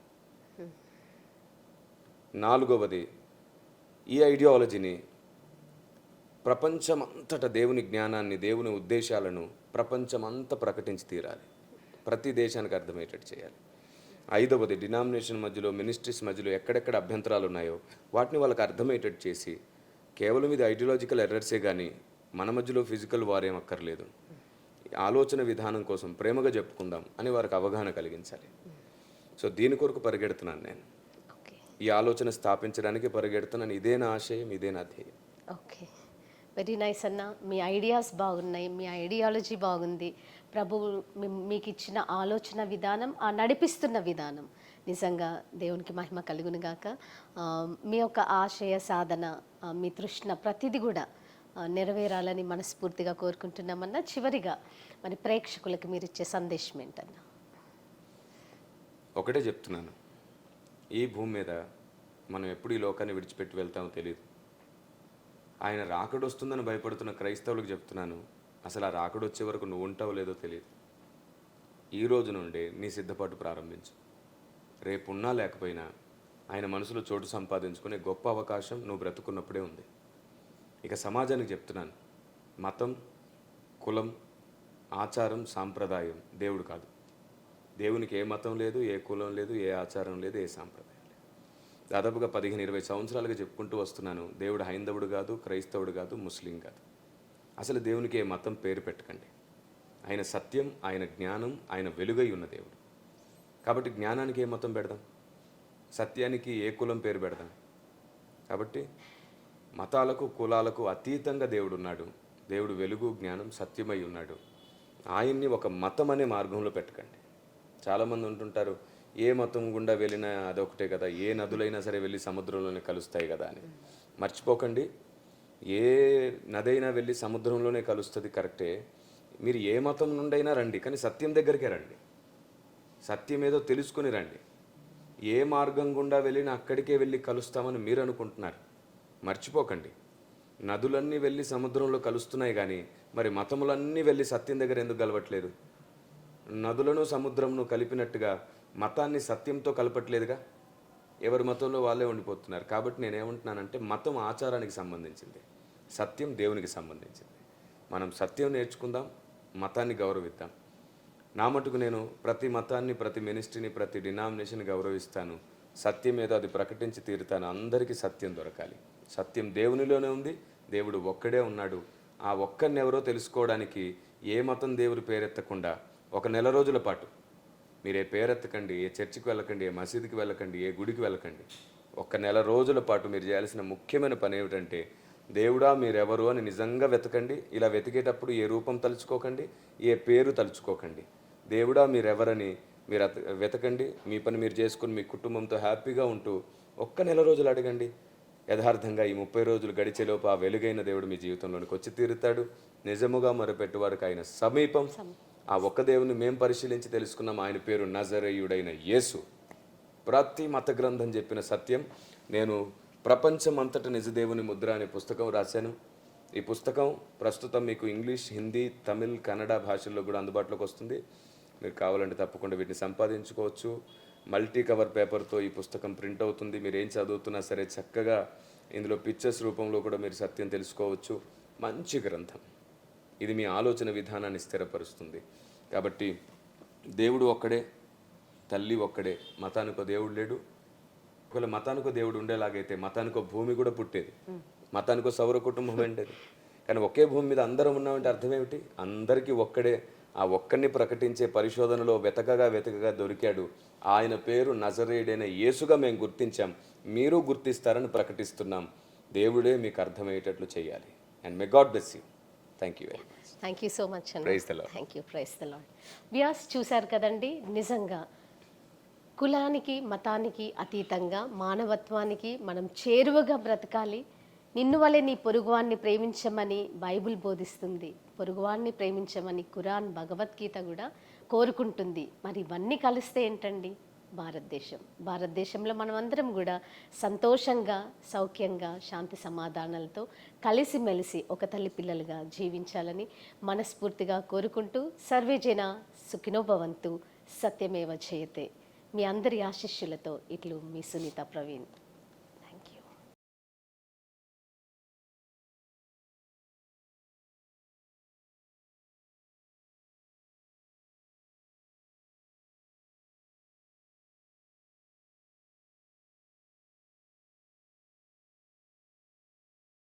నాలుగవది, ఈ ఐడియాలజీని ప్రపంచమంతటా దేవుని జ్ఞానాన్ని, దేవుని ఉద్దేశాలను ప్రపంచమంతా ప్రకటించి తీరాలి. ప్రతి దేశానికి అర్థమయ్యేటట్టు చేయాలి. ఐదవది, డినామినేషన్ మధ్యలో, మినిస్ట్రీస్ మధ్యలో ఎక్కడెక్కడ అభ్యంతరాలు ఉన్నాయో వాటిని వాళ్ళకి అర్థమయ్యేటట్టు చేసి, కేవలం ఇది ఐడియాలజికల్ ఎర్రర్సే కానీ మన మధ్యలో ఫిజికల్ వారేం అక్కర్లేదు, ఆలోచన విధానం కోసం ప్రేమగా చెప్పుకుందాం అని వారికి అవగాహన కలిగించాలి. సో దీని కొరకు పరిగెడుతున్నాను నేను. ఈ ఆలోచన స్థాపించడానికి పరిగెడుతున్నాను. ఇదే నా ఆశయం, ఇదే నా ధ్యేయం. ఓకే, వెరీ నైస్ అన్న. మీ ఐడియాస్ బాగున్నాయి, మీ ఐడియాలజీ బాగుంది. ప్రభు మీకు ఇచ్చిన ఆలోచన విధానం, ఆ నడిపిస్తున్న విధానం నిజంగా దేవునికి మహిమ కలుగును గాక. మీ యొక్క ఆశయ సాధన, మీ తృష్ణ ప్రతిదీ కూడా నెరవేరాలని మనస్ఫూర్తిగా కోరుకుంటున్నామన్నా. చివరిగా మరి ప్రేక్షకులకు మీరు ఇచ్చే సందేశం ఏంటన్నా? ఒకటే చెప్తున్నాను, ఈ భూమి మీద మనం ఎప్పుడు ఈ లోకాన్ని విడిచిపెట్టి వెళ్తామో తెలియదు. ఆయన రాకడొస్తుందని భయపడుతున్న క్రైస్తవులకు చెప్తున్నాను, అసలు ఆ రాకడొచ్చే వరకు నువ్వు ఉంటావో లేదో తెలియదు. ఈ రోజు నుండే నీ సిద్ధపాటు ప్రారంభించు. రేపున్నా లేకపోయినా ఆయన మనసులో చోటు సంపాదించుకునే గొప్ప అవకాశం నువ్వు బ్రతుకున్నప్పుడే ఉంది. ఇక సమాజానికి చెప్తున్నాను, మతం, కులం, ఆచారం, సాంప్రదాయం దేవుడు కాదు. దేవునికి ఏ మతం లేదు, ఏ కులం లేదు, ఏ ఆచారం లేదు, ఏ సాంప్రదాయం లేదు. దాదాపుగా 15-20 సంవత్సరాలుగా చెప్పుకుంటూ వస్తున్నాను, దేవుడు హైందవుడు కాదు, క్రైస్తవుడు కాదు, ముస్లిం కాదు. అసలు దేవునికి ఏ మతం పేరు పెట్టకండి. ఆయన సత్యం, ఆయన జ్ఞానం, ఆయన వెలుగై ఉన్న దేవుడు. కాబట్టి జ్ఞానానికి ఏ మతం పెడదాం, సత్యానికి ఏ కులం పేరు పెడదాం? కాబట్టి మతాలకు, కులాలకు అతీతంగా దేవుడు ఉన్నాడు. దేవుడు వెలుగు, జ్ఞానం, సత్యమై ఉన్నాడు. ఆయన్ని ఒక మతం అనే మార్గంలో పెట్టకండి. చాలామంది ఉంటుంటారు, ఏ మతం గుండా వెళ్ళినా అదొకటే కదా, ఏ నదులైనా సరే వెళ్ళి సముద్రంలోనే కలుస్తాయి కదా అని. మర్చిపోకండి, ఏ నదైనా వెళ్ళి సముద్రంలోనే కలుస్తుంది, కరెక్టే. మీరు ఏ మతం నుండైనా రండి, కానీ సత్యం దగ్గరికే రండి. సత్యం ఏదో తెలుసుకుని రండి. ఏ మార్గం గుండా వెళ్ళినా అక్కడికే వెళ్ళి కలుస్తామని మీరు అనుకుంటున్నారు. మర్చిపోకండి, నదులన్నీ వెళ్ళి సముద్రంలో కలుస్తున్నాయి, కానీ మరి మతములన్నీ వెళ్ళి సత్యం దగ్గర ఎందుకు కలవట్లేదు? నదులను సముద్రంను కలిపినట్టుగా మతాన్ని సత్యంతో కలపట్లేదుగా. ఎవరి మతంలో వాళ్ళే ఉండిపోతున్నారు. కాబట్టి నేనేమంటున్నానంటే, మతం ఆచారానికి సంబంధించింది, సత్యం దేవునికి సంబంధించింది. మనం సత్యం నేర్చుకుందాం, మతాన్ని గౌరవిద్దాం. నా మటుకు నేను ప్రతి మతాన్ని, ప్రతి మినిస్ట్రీని, ప్రతి డినామినేషన్ గౌరవిస్తాను. సత్యం ఏదో అది ప్రకటించి తీరుతాను. అందరికీ సత్యం దొరకాలి. సత్యం దేవునిలోనే ఉంది. దేవుడు ఒక్కడే ఉన్నాడు. ఆ ఒక్కరిని ఎవరో తెలుసుకోవడానికి ఏ మతం దేవుడు పేరెత్తకుండా ఒక నెల రోజుల పాటు మీరు ఏ పేరెత్తకండి, ఏ చర్చికి వెళ్ళకండి, ఏ మసీదుకి వెళ్ళకండి, ఏ గుడికి వెళ్ళకండి. ఒక నెల రోజుల పాటు మీరు చేయాల్సిన ముఖ్యమైన పని ఏమిటంటే, దేవుడా మీరెవరు అని నిజంగా వెతకండి. ఇలా వెతికేటప్పుడు ఏ రూపం తలుచుకోకండి, ఏ పేరు తలుచుకోకండి. దేవుడా మీరెవరని మీరు వెతకండి. మీ పని మీరు చేసుకుని మీ కుటుంబంతో హ్యాపీగా ఉంటూ ఒక్క నెల రోజులు అడగండి. యథార్థంగా ఈ 30 రోజులు గడిచేలోపు ఆ వెలుగైన దేవుడు మీ జీవితంలోనికి వచ్చి తీరుతాడు. నిజముగా మొరపెట్టువారికి ఆయన సమీపం. ఆ ఒక్క దేవుని మేము పరిశీలించి తెలుసుకున్నాం. ఆయన పేరు నజరేయుడైన యేసు. ప్రతి మత గ్రంథం చెప్పిన సత్యం. నేను ప్రపంచం అంతటా నిజదేవుని ముద్ర అనే పుస్తకం రాశాను. ఈ పుస్తకం ప్రస్తుతం మీకు ఇంగ్లీష్, హిందీ, తమిళ్, కన్నడ భాషల్లో కూడా అందుబాటులోకి వస్తుంది. మీరు కావాలంటే తప్పకుండా వీటిని సంపాదించుకోవచ్చు. మల్టీ కవర్ పేపర్తో ఈ పుస్తకం ప్రింట్ అవుతుంది. మీరు ఏం చదువుతున్నా సరే చక్కగా ఇందులో పిక్చర్స్ రూపంలో కూడా మీరు సత్యం తెలుసుకోవచ్చు. మంచి గ్రంథం. ఇది మీ ఆలోచన విధానాన్ని స్థిరపరుస్తుంది. కాబట్టి దేవుడు ఒక్కడే, తల్లి ఒక్కడే. మతానికో దేవుడు లేడు. ఒకవేళ మతానికో దేవుడు ఉండేలాగైతే మతానికో భూమి కూడా పుట్టేది, మతానికో సౌర కుటుంబం ఉండేది. కానీ ఒకే భూమి మీద అందరం ఉన్నామంటే అర్థం ఏమిటి? అందరికీ ఒక్కడే. ఆ ఒక్కడిని ప్రకటించే పరిశోధనలో వెతకగా దొరికాడు. ఆయన పేరు నజరేయుడైన యేసుగా మేము గుర్తించాం. మీరు గుర్తిస్తారని ప్రకటిస్తున్నాం. దేవుడే మీకు అర్థమయ్యేటట్లు చేయాలి. And may God bless you. Thank you very much. Thank you so much అండి. Praise the lord. Thank you. Praise the lord. వ్యాస్ చూశారు కదండి, నిజంగా కులానికి మతానికి అతీతంగా మానవత్వానికి మనం చేరువగా బ్రతకాలి. నిన్ను వలె నీ పొరుగువాన్ని ప్రేమించమని బైబిల్ బోధిస్తుంది. పొరుగువాన్ని ప్రేమించమని ఖురాన్, భగవద్గీత కూడా కోరుకుంటుంది. మరి ఇవన్నీ కలిస్తే ఏంటండి భారతదేశంలో మనమందరం కూడా సంతోషంగా, సౌఖ్యంగా, శాంతి సమాధానాలతో కలిసిమెలిసి ఒక తల్లి పిల్లలుగా జీవించాలని మనస్ఫూర్తిగా కోరుకుంటూ సర్వేజన సుఖినో భవంతు, సత్యమేవ జయతే. మీ అందరి ఆశీస్సులతో ఇట్లు మీ సునీత ప్రవీణ్.